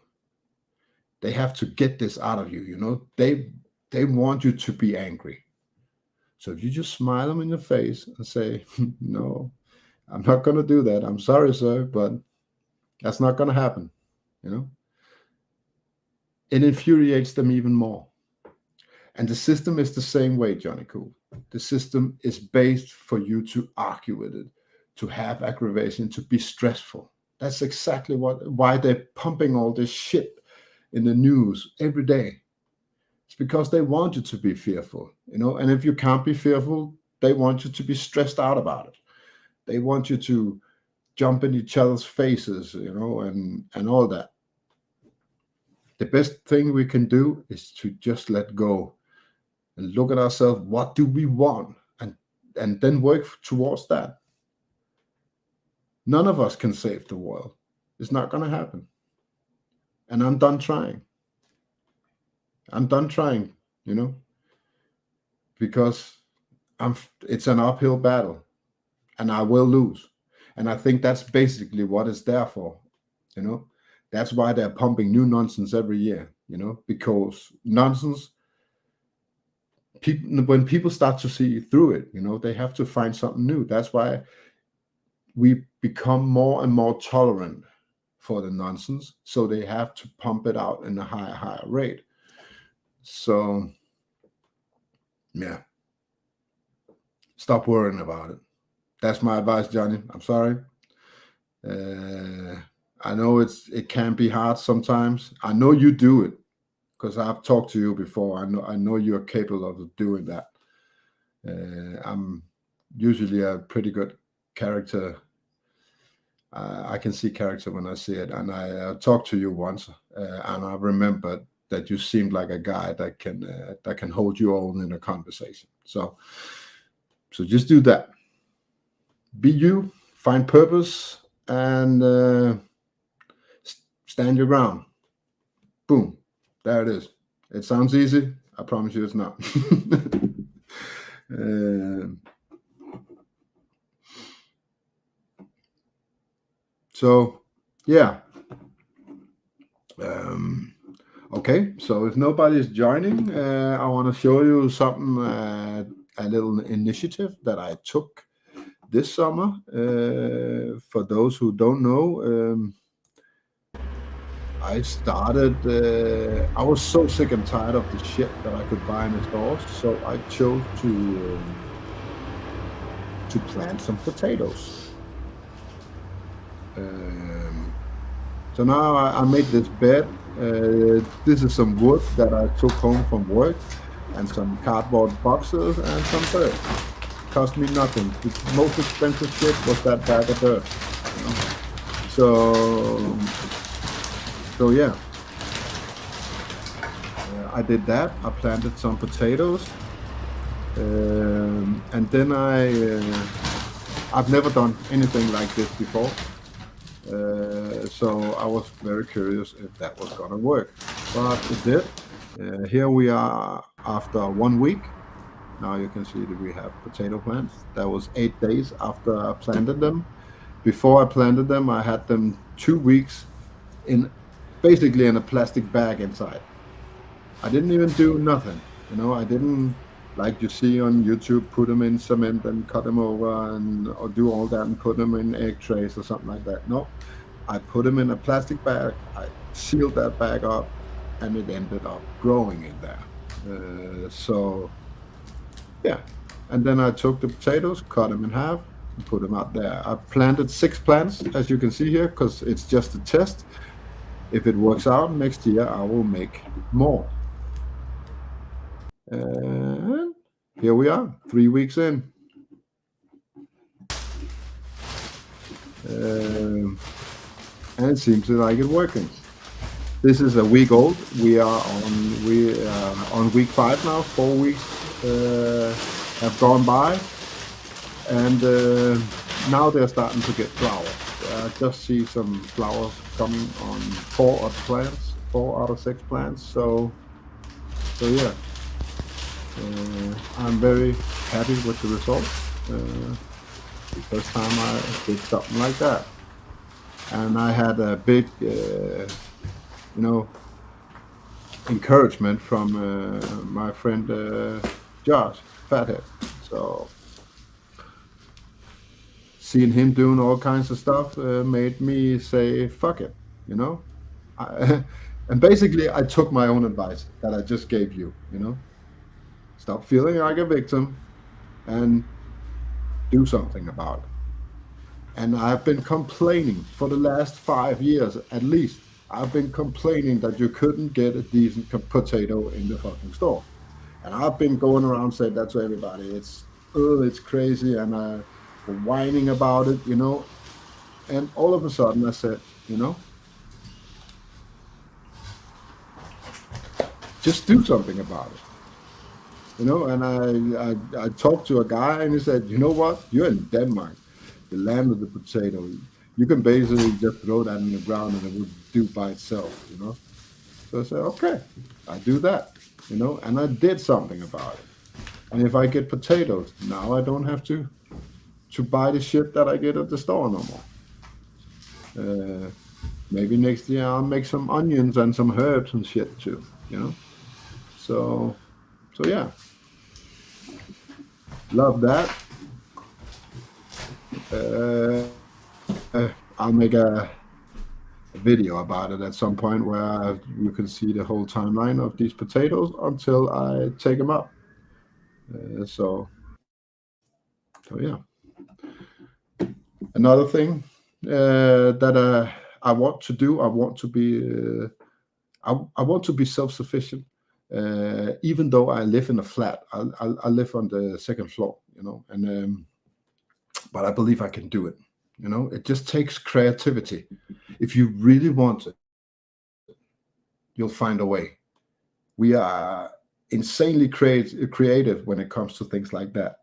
They have to get this out of you, you know. They want you to be angry. So if you just smile them in your face and say, no, I'm not going to do that. I'm sorry, sir, but that's not going to happen, you know. It infuriates them even more. And the system is the same way, Johnny Cool. The system is based for you to argue with it, to have aggravation, to be stressful. That's exactly why they're pumping all this shit in the news every day. It's because they want you to be fearful, you know. And if you can't be fearful, they want you to be stressed out about it. They want you to jump in each other's faces, you know, and all that. The best thing we can do is to just let go and look at ourselves. What do we want? And then work towards that. None of us can save the world. It's not going to happen. And I'm done trying. I'm done trying, you know, because it's an uphill battle and I will lose. And I think that's basically what it's there for, you know. That's why they're pumping new nonsense every year, you know, because nonsense, when people start to see through it, you know, they have to find something new. That's why we become more and more tolerant for the nonsense. So they have to pump it out in a higher rate. So, yeah, stop worrying about it. That's my advice, Johnny. I'm sorry. I know it can be hard sometimes. I know you do it because I've talked to you before. I know you're capable of doing that. I'm usually a pretty good character. I can see character when I see it. And I talked to you once, and I remembered that you seemed like a guy that can hold your own in a conversation. So just do that. Be you, find purpose, and stand your ground. Boom. There it is. It sounds easy. I promise you it's not. So, yeah. Okay, so if nobody's joining, I want to show you something, a little initiative that I took this summer. For those who don't know, I started, I was so sick and tired of the shit that I could buy in the stores, so I chose to plant some potatoes. So now I made this bed. This is some wood that I took home from work, and some cardboard boxes and some dirt. Cost me nothing. The most expensive shit was that bag of dirt. You know? So yeah. I did that. I planted some potatoes, and then I've never done anything like this before. So I was very curious if that was gonna work, but it did. Here we are after 1 week. Now you can see that we have potato plants. That was 8 days after I planted them. Before I planted them, I had them 2 weeks basically in a plastic bag inside. I didn't even do nothing, you know. I didn't like you see on YouTube, put them in cement and cut them over and or do all that and put them in egg trays or something like that. No, I put them in a plastic bag. I sealed that bag up, and it ended up growing in there. So yeah, and then I took the potatoes, cut them in half, and put them out there. I planted 6 plants, as you can see here, because it's just a test. If it works out next year, I will make more. And here we are, 3 weeks in. And it seems like it's working. This is a week old. We are on week 5 now. 4 weeks have gone by, and now they're starting to get flowers. I just see some flowers coming on 4 out of 6 plants. So yeah, I'm very happy with the results. First time I did something like that, and I had a big, encouragement from my friend Josh Fathead. So seeing him doing all kinds of stuff made me say, "Fuck it," you know. And basically, I took my own advice that I just gave you. Stop feeling like a victim and do something about it. And I've been complaining for the last 5 years at least. I've been complaining that you couldn't get a decent potato in the fucking store. And I've been going around saying that to everybody. It's crazy, and I'm whining about it, And all of a sudden I said, just do something about it. And I talked to a guy, and he said, "You know what? You're in Denmark, the land of the potato. You can basically just throw that in the ground and it would do by itself, So I said, okay, I do that, and I did something about it. And if I get potatoes, now I don't have to buy the shit that I get at the store no more. Maybe next year I'll make some onions and some herbs and shit too, So yeah, love that. I'll make a video about it at some point where you can see the whole timeline of these potatoes until I take them up. So yeah. Another thing that I want to do, I want to be self-sufficient. Even though I live in a flat, I live on the second floor, and but I believe I can do it. It just takes creativity. If you really want it, you'll find a way. We are insanely creative when it comes to things like that.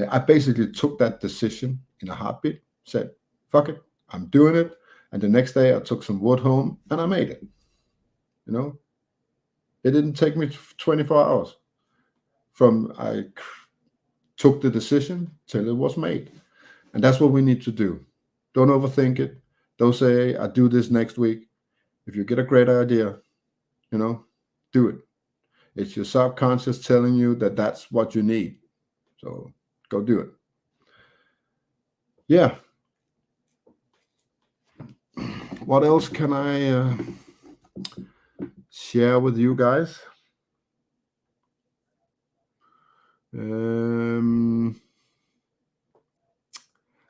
I basically took that decision in a heartbeat, said, fuck it, I'm doing it. And the next day I took some wood home and I made it. It didn't take me 24 hours from I took the decision till it was made. And that's what we need to do. Don't overthink it. Don't say, I do this next week. If you get a great idea, do it. It's your subconscious telling you that that's what you need. So go do it. Yeah. What else can I share with you guys?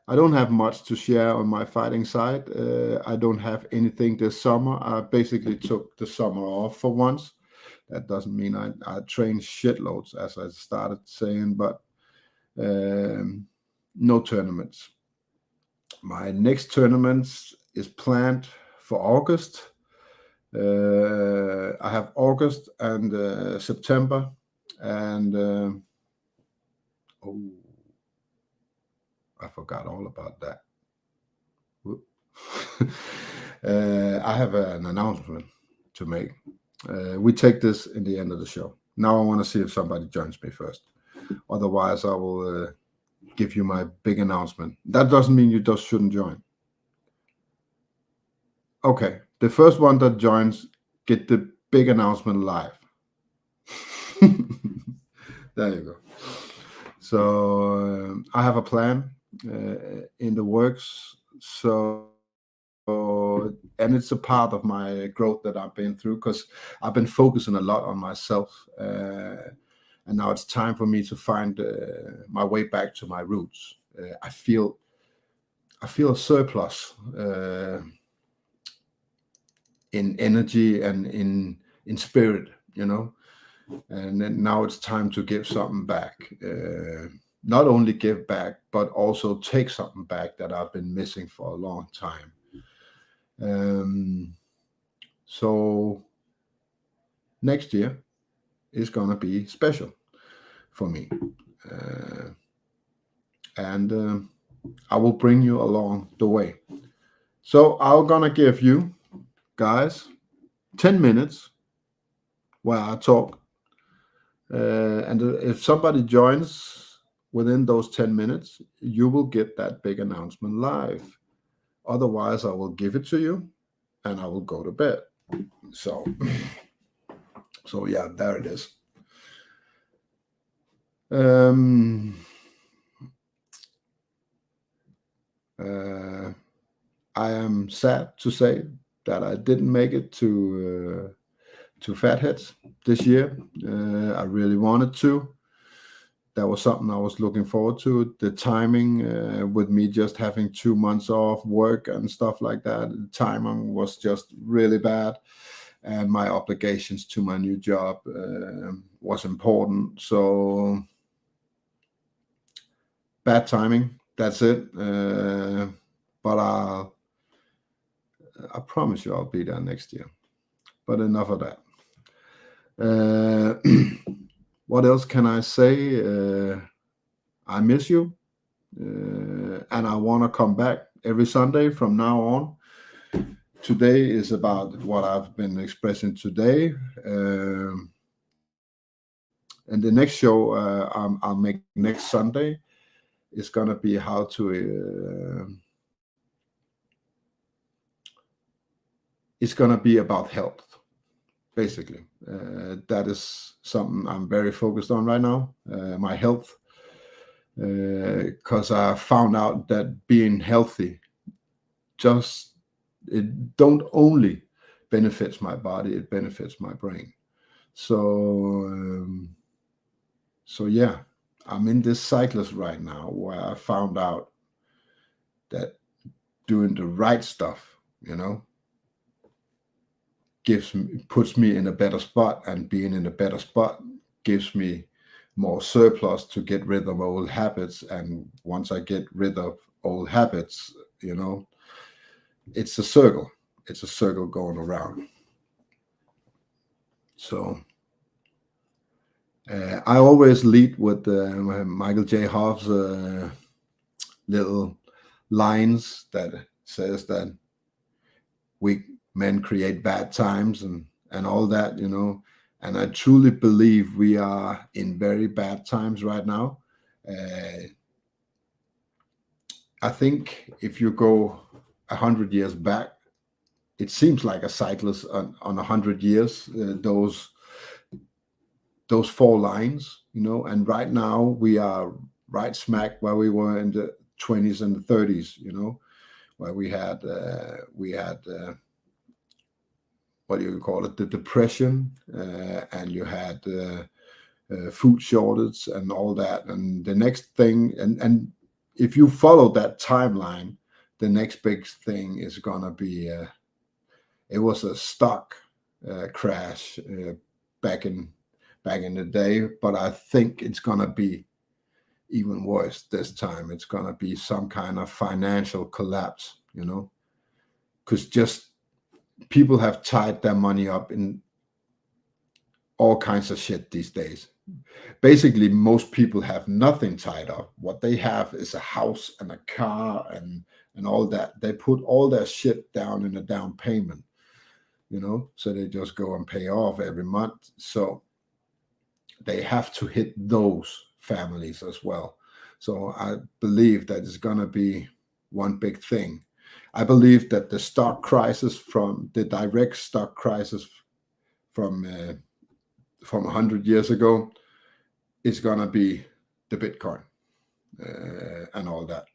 I don't have much to share on my fighting side. I don't have anything this summer. I basically took the summer off for once. That doesn't mean I train shitloads, as I started saying, but no tournaments. My next tournament is planned for August. I have August and September, and I forgot all about that. I have an announcement to make. We take this in the end of the show. Now I want to see if somebody joins me first. Otherwise, I will give you my big announcement. That doesn't mean you just shouldn't join. Okay, the first one that joins get the big announcement live. There you go. So I have a plan in the works. So and it's a part of my growth that I've been through because I've been focusing a lot on myself, and now it's time for me to find my way back to my roots. I feel a surplus in energy and in spirit, you know. And then now it's time to give something back. Not only give back, but also take something back that I've been missing for a long time. So next year is gonna be special for me, and I will bring you along the way. So I'm gonna give you guys 10 minutes where I talk, and if somebody joins within those 10 minutes, you will get that big announcement live. Otherwise, I will give it to you and I will go to bed. So yeah, there it is. I am sad to say that I didn't make it to Fatheads this year. I really wanted to. That was something I was looking forward to. The timing with me just having 2 months off work and stuff like that, the timing was just really bad. And my obligations to my new job was important. So bad timing, that's it. But I promise you I'll be there next year. But enough of that. What else can I say? I miss you, and I want to come back every Sunday from now on. Today is about what I've been expressing today, and the next show I'll make next Sunday is gonna be how to. It's gonna be about health. Basically, that is something I'm very focused on right now, my health, because I found out that being healthy it don't only benefits my body, it benefits my brain. So yeah, I'm in this cyclist right now where I found out that doing the right stuff, you know, puts me in a better spot, and being in a better spot gives me more surplus to get rid of old habits. And once I get rid of old habits, you know, it's a circle going around. So I always lead with Michael J. Hoff's little lines that says that we men create bad times and all that, you know. And I truly believe we are in very bad times right now. I think if you go 100 years back, it seems like a cyclist on 100 years, those 4 lines, you know. And right now we are right smack where we were in the 20s and the 30s, you know, where we had what do you call it, the depression, and you had food shortage and all that. And the next thing, and if you follow that timeline, the next big thing is gonna be it was a stock crash back in the day, but I think it's gonna be even worse this time. It's gonna be some kind of financial collapse, you know, because just people have tied their money up in all kinds of shit these days. Basically, most people have nothing tied up. What they have is a house and a car and all that. They put all their shit down in a down payment, you know, so they just go and pay off every month. So they have to hit those families as well. So I believe that it's going to be one big thing. I believe that the stock crisis, from the direct stock crisis from 100 years ago, it's gonna be the Bitcoin and all that.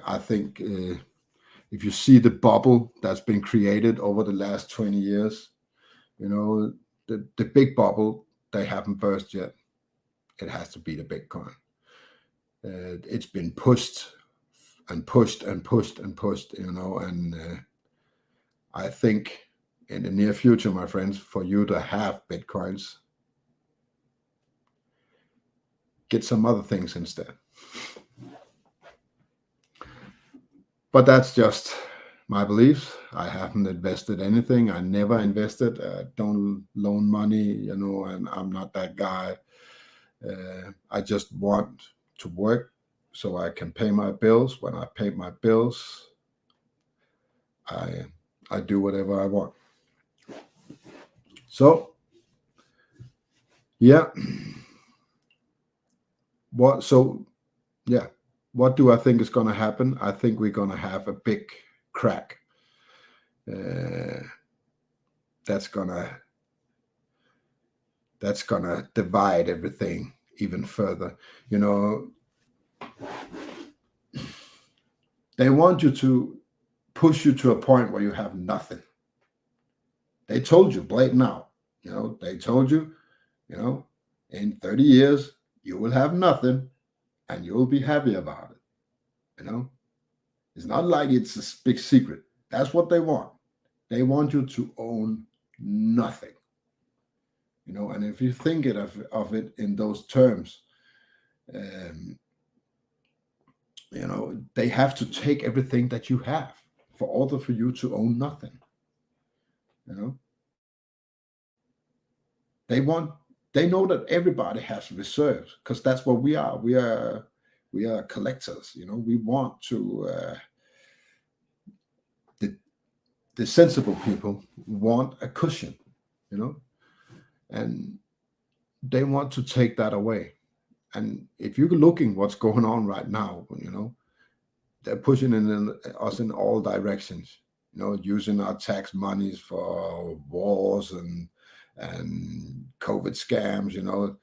I think if you see the bubble that's been created over the last 20 years, the big bubble, they haven't burst yet. It has to be the Bitcoin. It's been pushed and pushed and pushed and pushed, and I think in the near future, my friends, for you to have Bitcoins, get some other things instead. But that's just my beliefs. I haven't invested anything. I never invested. Don't loan money, and I'm not that guy. I just want to work so I can pay my bills. When I pay my bills, I do whatever I want. So, yeah. What do I think is going to happen? I think we're going to have a big crack. That's gonna divide everything even further. They want you to push you to a point where you have nothing. They told you, blatant out. They told you, in 30 years, you will have nothing and you'll be happy about it. It's not like it's a big secret. That's what they want. They want you to own nothing. And if you think of it in those terms, they have to take everything that you have for order for you to own nothing. They know that everybody has reserves, because that's what we are. We are collectors. We want to. The sensible people want a cushion, and they want to take that away. And if you're looking what's going on right now, they're pushing us in all directions, using our tax monies for wars and COVID scams,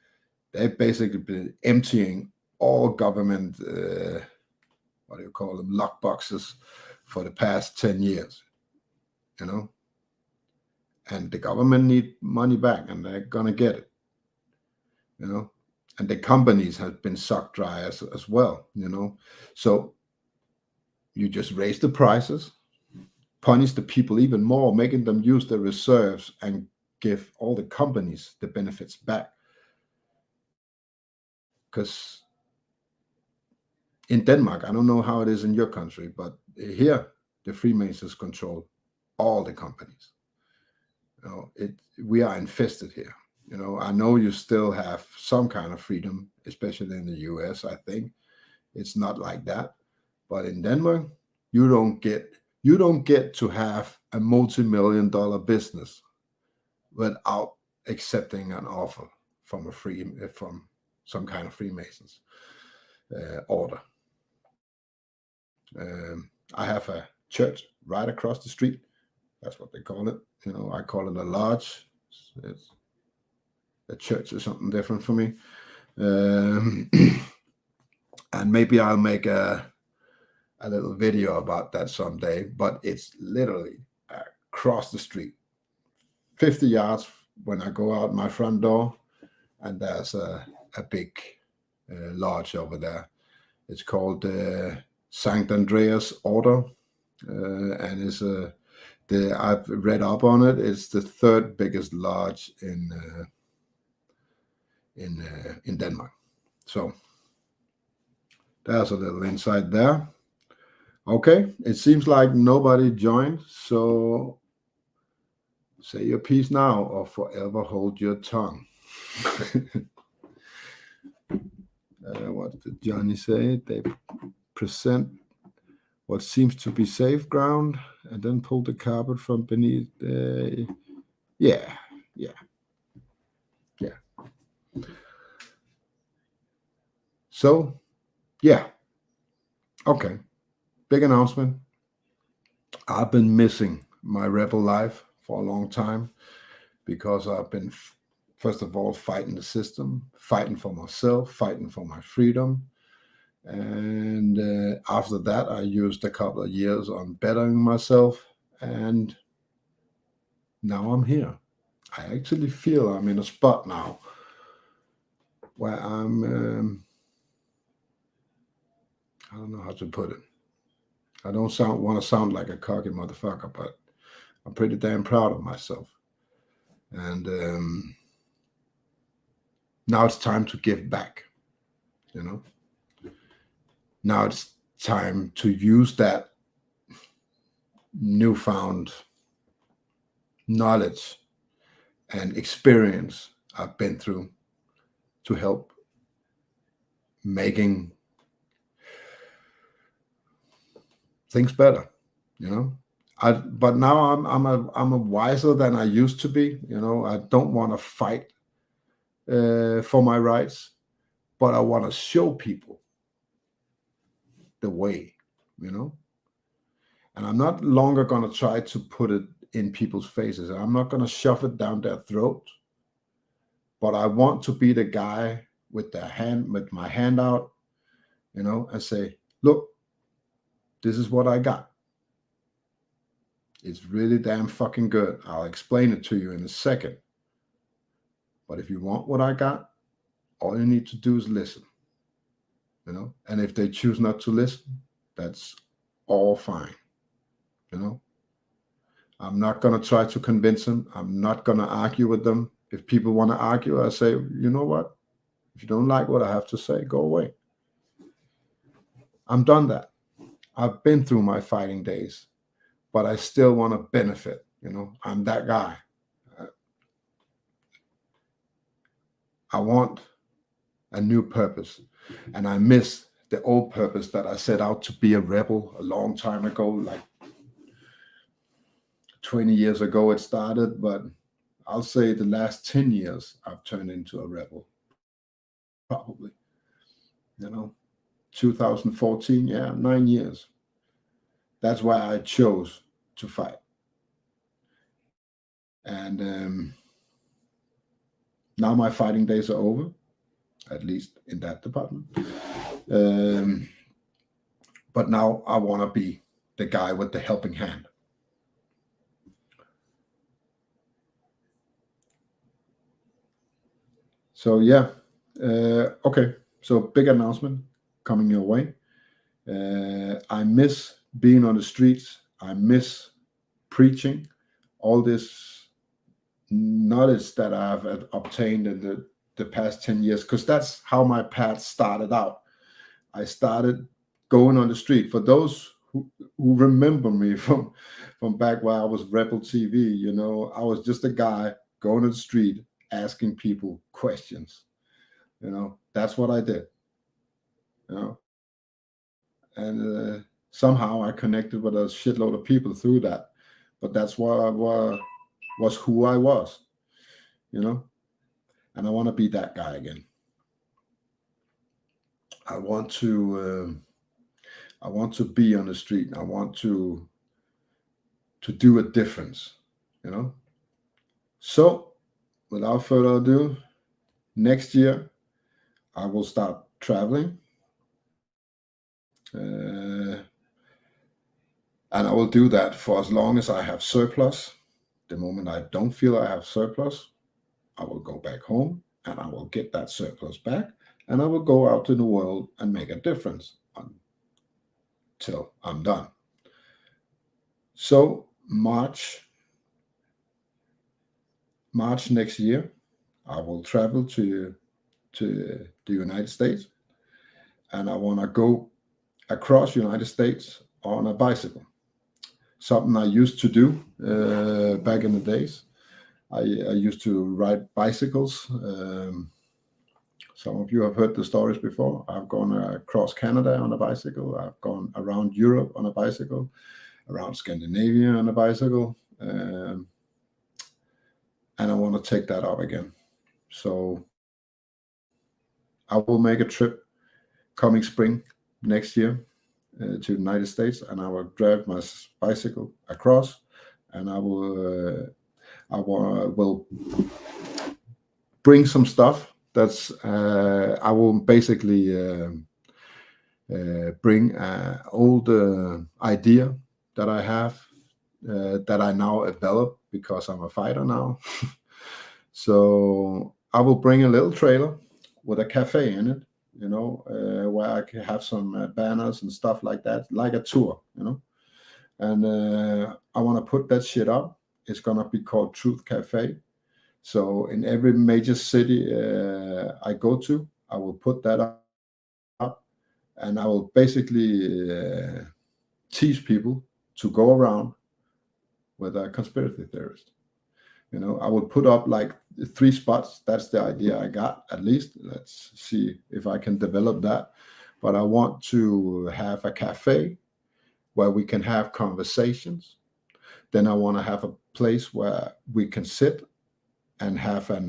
they've basically been emptying all government, lock boxes for the past 10 years, and the government need money back, and they're going to get it, and the companies have been sucked dry as well, so you just raise the prices, punish the people even more, making them use their reserves, and give all the companies the benefits back. Because in Denmark, I don't know how it is in your country, but here the Freemasons control all the companies. We are infested here. I know you still have some kind of freedom, especially in the US. I think it's not like that, but in Denmark, you don't get to have a multi-million-dollar business without accepting an offer from some kind of Freemasons order. I have a church right across the street. That's what they call it. I call it a lodge. A church is something different for me. And maybe I'll make a little video about that someday, but it's literally across the street, 50 yards when I go out my front door, and there's a big lodge over there. It's called Sankt Andreas Order, and it's I've read up on it. It's the third biggest lodge in Denmark. So there's a little insight there. Okay, it seems like nobody joined, so say your piece now or forever hold your tongue. What did Johnny say? They present what seems to be safe ground and then pull the carpet from beneath. Yeah. So, yeah. Okay. Big announcement. I've been missing my rebel life for a long time because I've been first of all, fighting the system, fighting for myself, fighting for my freedom. And after that, I used a couple of years on bettering myself. And now I'm here. I actually feel I'm in a spot now where I'm, I don't know how to put it. I don't want to sound like a cocky motherfucker, but I'm pretty damn proud of myself. And now it's time to give back, you know. Now it's time to use that newfound knowledge and experience I've been through to help making things better, you know. But now I'm a wiser than I used to be. You know, I don't want to fight for my rights, but I want to show people the way, you know. And I'm not longer going to try to put it in people's faces. I'm not going to shove it down their throat. But I want to be the guy with my hand out, you know, and say, look, this is what I got. It's really damn fucking good. I'll explain it to you in a second. But if you want what I got, all you need to do is listen, you know. And if they choose not to listen, that's all fine, you know. I'm not going to try to convince them. I'm not going to argue with them. If people want to argue, I say, you know what? If you don't like what I have to say, go away. I'm done that. I've been through my fighting days, but I still want to benefit. You know, I'm that guy. I want a new purpose, and I miss the old purpose that I set out to be a rebel a long time ago, like 20 years ago it started, but I'll say the last 10 years I've turned into a rebel, probably. You know, 2014, yeah, 9 years. That's why I chose to fight. And now my fighting days are over, at least in that department. But now I want to be the guy with the helping hand. So yeah, okay. So big announcement coming your way. I miss being on the streets. I miss preaching. All this knowledge that I've obtained in the past 10 years, because that's how my path started out. I started going on the street. For those who remember me from back when I was Rebel TV, you know, I was just a guy going to the street asking people questions. You know, that's what I did. You know, and somehow I connected with a shitload of people through that. But that's what was who I was, you know. And I want to be that guy again. I want to be on the street. I want to do a difference, you know. So, without further ado, next year I will start traveling, and I will do that for as long as I have surplus. The moment I don't feel I have surplus, I will go back home and I will get that surplus back, and I will go out in the world and make a difference until I'm done. So March next year, I will travel to the United States, and I want to go across the United States on a bicycle. Something I used to do back in the days. I used to ride bicycles. Some of you have heard the stories before. I've gone across Canada on a bicycle. I've gone around Europe on a bicycle, around Scandinavia on a bicycle. And I want to take that up again. So I will make a trip coming spring next year to the United States, and I will drive my bicycle across, and I will bring some stuff. That's I will basically bring an old idea that I have that I now develop because I'm a fighter now. So I will bring a little trailer with a cafe in it, where I can have some banners and stuff like that, like a tour, and I want to put that shit up. It's gonna be called Truth Cafe. So in every major city I go to, I will put that up, and I will basically teach people to go around with a conspiracy theorist. I will put up like 3 spots. That's the idea I got, at least. Let's see if I can develop that. But I want to have a cafe where we can have conversations. Then I want to have a place where we can sit and have a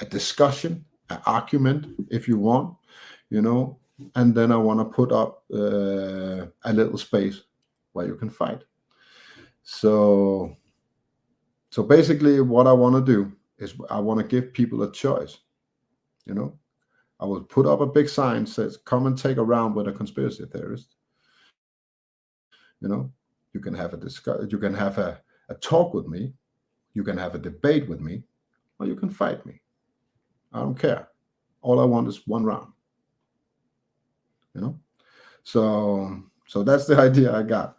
discussion, an argument, if you want, and then I want to put up a little space where you can fight. So basically what I want to do is I want to give people a choice. I will put up a big sign that says, come and take a round with a conspiracy theorist. You can have you can have a talk with me, you can have a debate with me, or you can fight me. I don't care. All I want is one round. So that's the idea I got.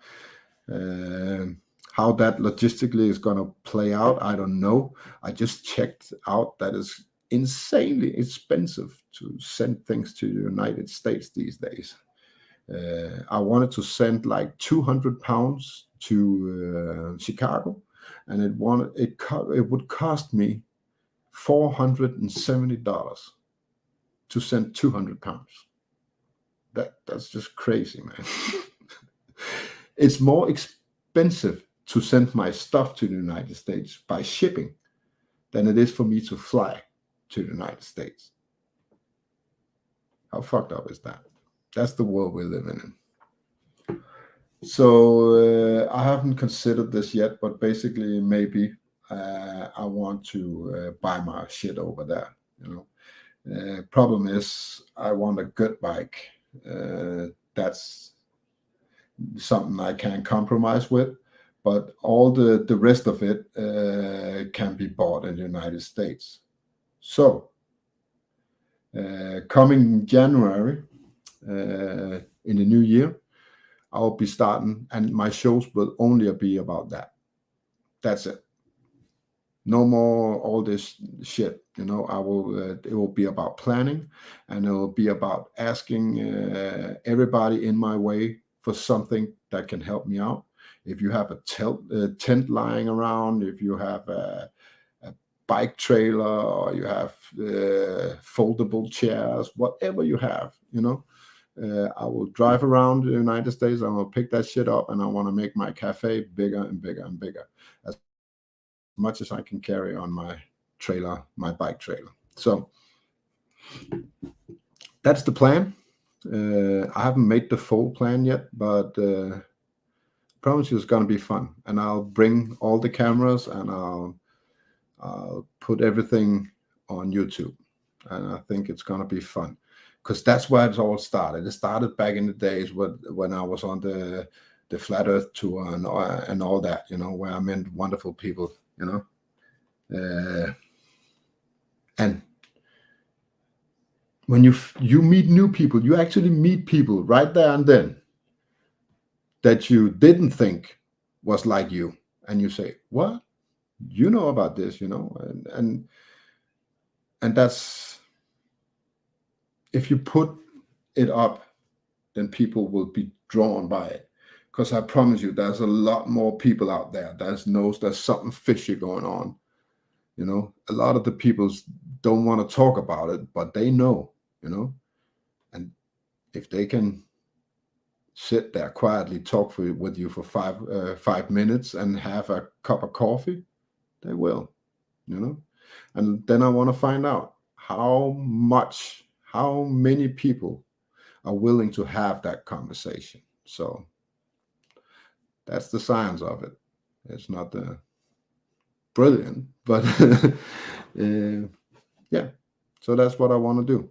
How that logistically is going to play out, I don't know. I just checked out that it's insanely expensive to send things to the United States these days. I wanted to send like 200 pounds to Chicago, and it would cost me $470 to send 200 pounds. That's just crazy, man. It's more expensive to send my stuff to the United States by shipping than it is for me to fly to the United States. How fucked up is that? That's the world we're living in. So I haven't considered this yet, but basically maybe I want to buy my shit over there. Problem is I want a good bike. That's something I can't compromise with, but all the rest of it can be bought in the United States. So coming January in the new year, I'll be starting, and my shows will only be about that. That's it. No more all this shit. It will be about planning, and it will be about asking everybody in my way for something that can help me out. If you have a tent lying around, if you have a bike trailer, or you have foldable chairs, whatever you have, I will drive around the United States. I will pick that shit up, and I want to make my cafe bigger and bigger and bigger, as much as I can carry on my trailer, my bike trailer. So that's the plan. I haven't made the full plan yet, but I promise you it's going to be fun. And I'll bring all the cameras, and I'll put everything on YouTube. And I think it's going to be fun, because that's where it all started. It started back in the days when I was on the Flat Earth tour and all that, where I met wonderful people, and when you meet new people, you actually meet people right there and then that you didn't think was like you, and you say, what? You know about this, and that's, if you put it up, then people will be drawn by it. Because I promise you, there's a lot more people out there that knows there's something fishy going on. A lot of the people don't want to talk about it, but they know, and if they can sit there quietly, talk with you for 5 minutes and have a cup of coffee, they will, and then I want to find out how many people are willing to have that conversation. So that's the science of it. It's not brilliant, but yeah, so that's what I want to do.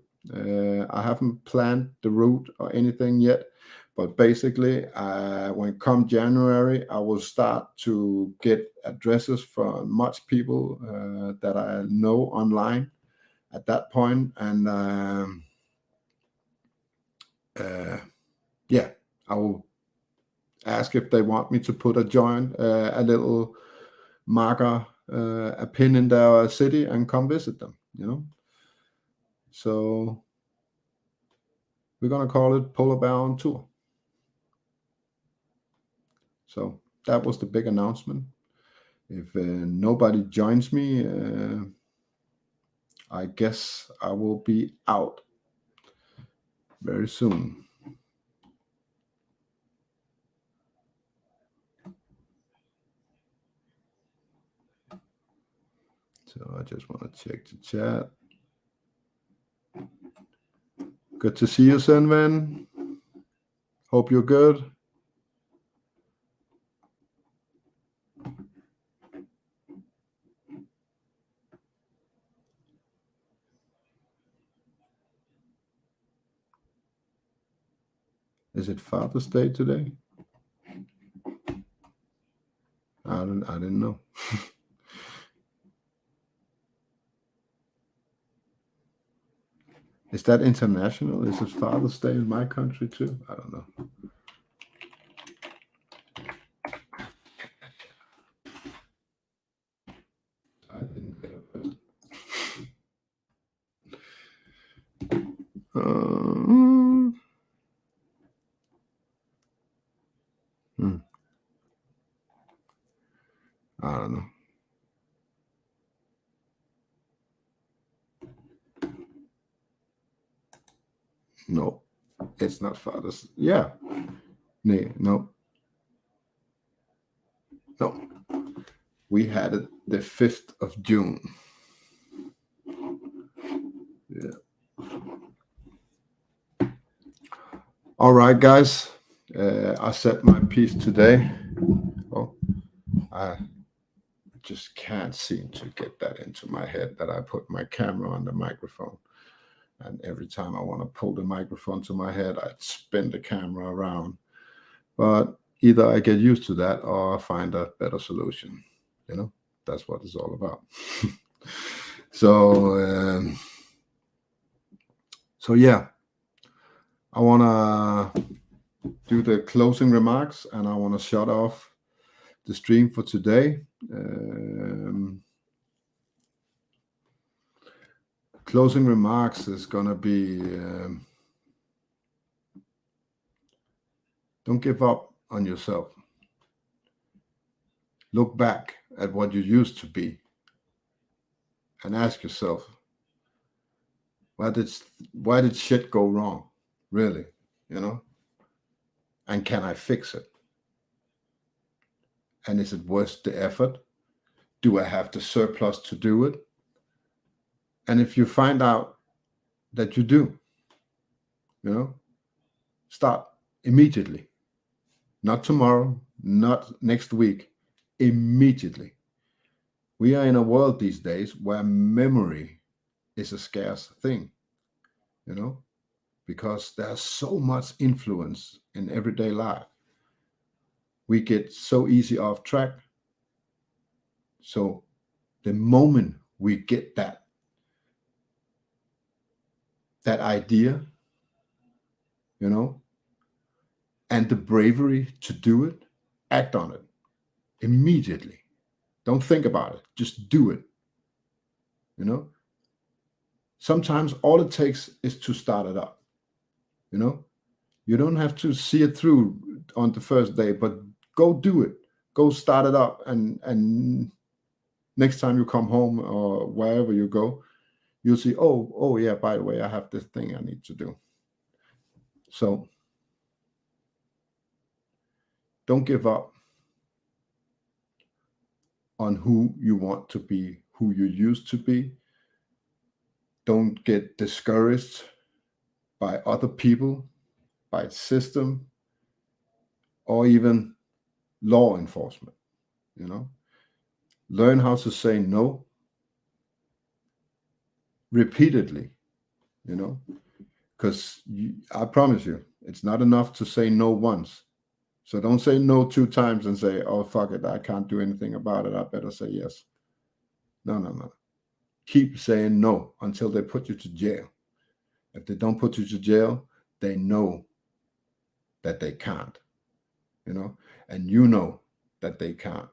I haven't planned the route or anything yet, but basically, when come January, I will start to get addresses from much people that I know online at that point, and yeah, I will ask if they want me to put a little marker, a pin in their city, and come visit them. So we're gonna call it Polar Bear on Tour. So that was the big announcement. If nobody joins me, I guess I will be out very soon. So I just want to check the chat. Good to see you, Senven. Hope you're good. Is it Father's Day today? I didn't know. Is that international? Is it Father's Day in my country too? I don't know. I didn't get it. I don't know. No, it's not Father's. Yeah. No. We had it the 5th of June. Yeah. All right, guys. I said my piece today. Oh, I just can't seem to get that into my head that I put my camera on the microphone. And every time I want to pull the microphone to my head, I spin the camera around. But either I get used to that or I find a better solution. That's what it's all about. So yeah, I want to do the closing remarks, and I want to shut off the stream for today. Closing remarks is going to be, don't give up on yourself. Look back at what you used to be and ask yourself, why did shit go wrong? Really, and can I fix it? And is it worth the effort? Do I have the surplus to do it? And if you find out that you do, start immediately. Not tomorrow, not next week, immediately. We are in a world these days where memory is a scarce thing, because there's so much influence in everyday life. We get so easy off track. So the moment we get that idea, and the bravery to do it, act on it immediately. Don't think about it. Just do it. Sometimes all it takes is to start it up. You don't have to see it through on the first day, but go do it. Go start it up, and next time you come home or wherever you go, you'll see, oh yeah, by the way, I have this thing I need to do. So don't give up on who you want to be, who you used to be. Don't get discouraged by other people, by system, or even law enforcement. Learn how to say no. repeatedly, you know, because I promise you, it's not enough to say no once. So don't say no 2 times and say, oh, fuck it, I can't do anything about it. I better say yes. No. Keep saying no until they put you to jail. If they don't put you to jail, they know that they can't, you know, and you know that they can't.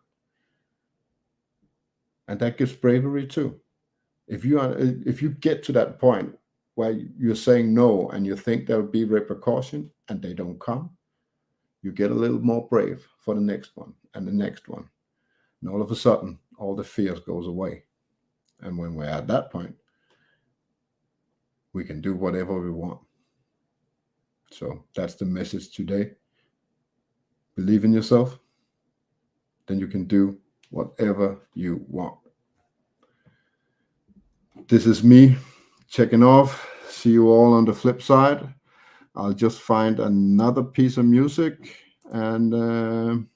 And that gives bravery too. If you get to that point where you're saying no and you think there'll be repercussion and they don't come, you get a little more brave for the next one and the next one. And all of a sudden, all the fears goes away. And when we're at that point, we can do whatever we want. So that's the message today. Believe in yourself, then you can do whatever you want. This is me checking off. See you all on the flip side. I'll just find another piece of music, and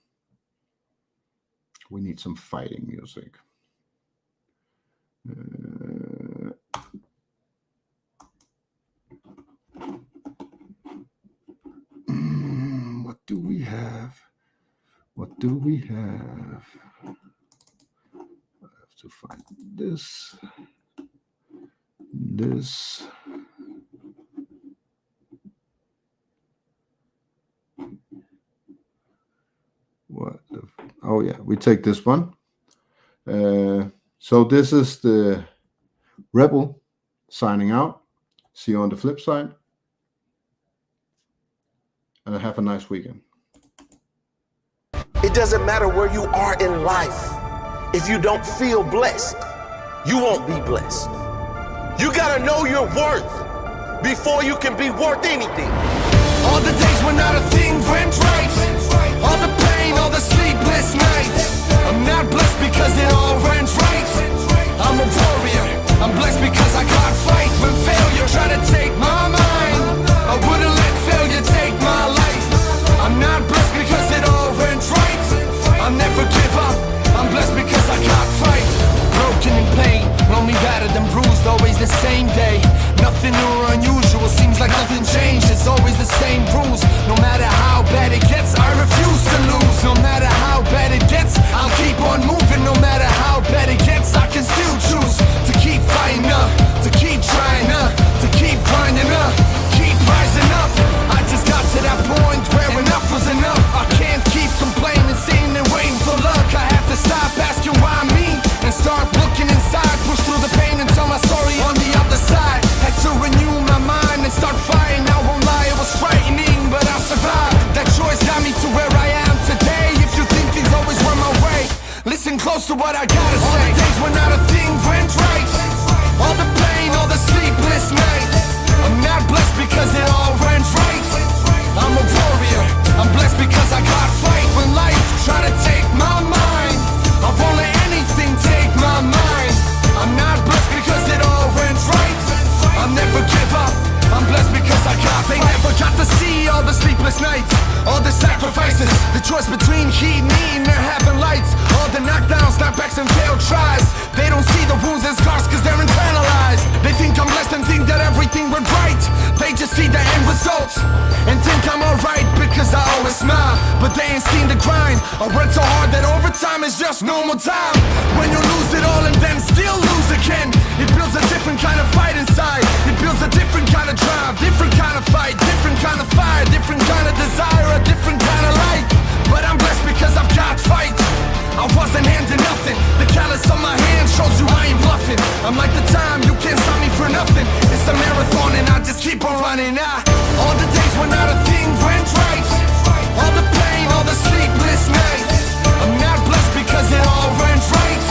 we need some fighting music. What do we have? What do we have? I have to find this. What? Oh yeah, we take this one. So this is the Rebel signing out. See you on the flip side. And have a nice weekend. It doesn't matter where you are in life. If you don't feel blessed, you won't be blessed. You gotta know your worth before you can be worth anything. All the days when not a thing went right. All the pain, all the sleepless nights. I'm not blessed because it all went right. I'm a warrior, I'm blessed because I can't fight. When failure tried to take my mind, I wouldn't let failure take my life. I'm not blessed because it all went right. I'll never give up, I'm blessed because I can't fight. Broken in pain, lonely, battered and bruised, always the same day. Nothing new or unusual, seems like nothing changed. It's always the same rules. No matter how bad it gets, I refuse to lose. No matter how bad it gets, I'll keep on moving. No matter how bad it gets, I can still choose to keep fighting up, to keep trying up, to keep grinding up, keep rising up. I just got to that point where enough was enough. I can't keep complaining, sitting and waiting for luck. I have to stop asking why me and start looking inside. Push through the pain and tell my story on the other side. Had to renew my mind and start fighting. I won't lie, it was frightening, but I survived. That choice got me to where I am today. If you think things always went my way, listen close to what I gotta say. All the days when not a thing went right. All the pain, all the sleepless nights. I'm not blessed because it all went right. I'm a warrior, I'm blessed because I can't fight. When life try to take my mind, I won't let anything take my mind. I'm not blessed because it all went right. I'll never give up, I'm blessed because I got. They never got to see all the sleepless nights, all the sacrifices, the choice between heat and eating or having lights. All the knockdowns, knockbacks and failed tries. They don't see the wounds and scars cause they're internalized. They think I'm blessed and think that everything went right. They just see the end results and think I'm alright because I always smile. But they ain't seen the grind. I work so hard that overtime is just normal time. When you lose it all and then still lose again, it builds a different kind of fight inside. It builds a different kind of drive, different kind of fight, different kind of fire, different kind of desire, a different kind of light. But I'm blessed because I've got fight. I wasn't handing nothing. The callus on my hand shows you I ain't bluffing. I'm like the time, you can't stop me for nothing. It's a marathon and I just keep on running. All the days when not a thing went right. All the pain, all the sleepless nights. I'm not blessed because it all went right.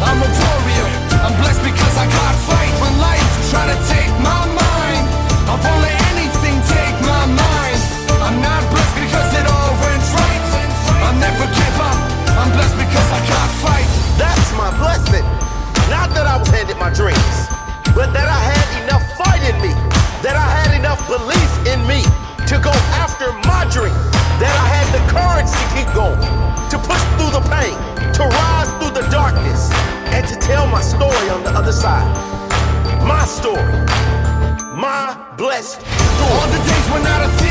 I'm a warrior, I'm blessed because I can't fight. When life try to take my mind, I won't let anything take my mind. I'm not blessed because it all went right. I'll never give up, I'm blessed because I can't fight. That's my blessing. Not that I was handed my dreams, but that I had enough fight in me, that I had enough belief in me to go after my dream, that I had the courage to keep going, to push through the pain, to rise through the darkness, and to tell my story on the other side. My blessed. All the days were not a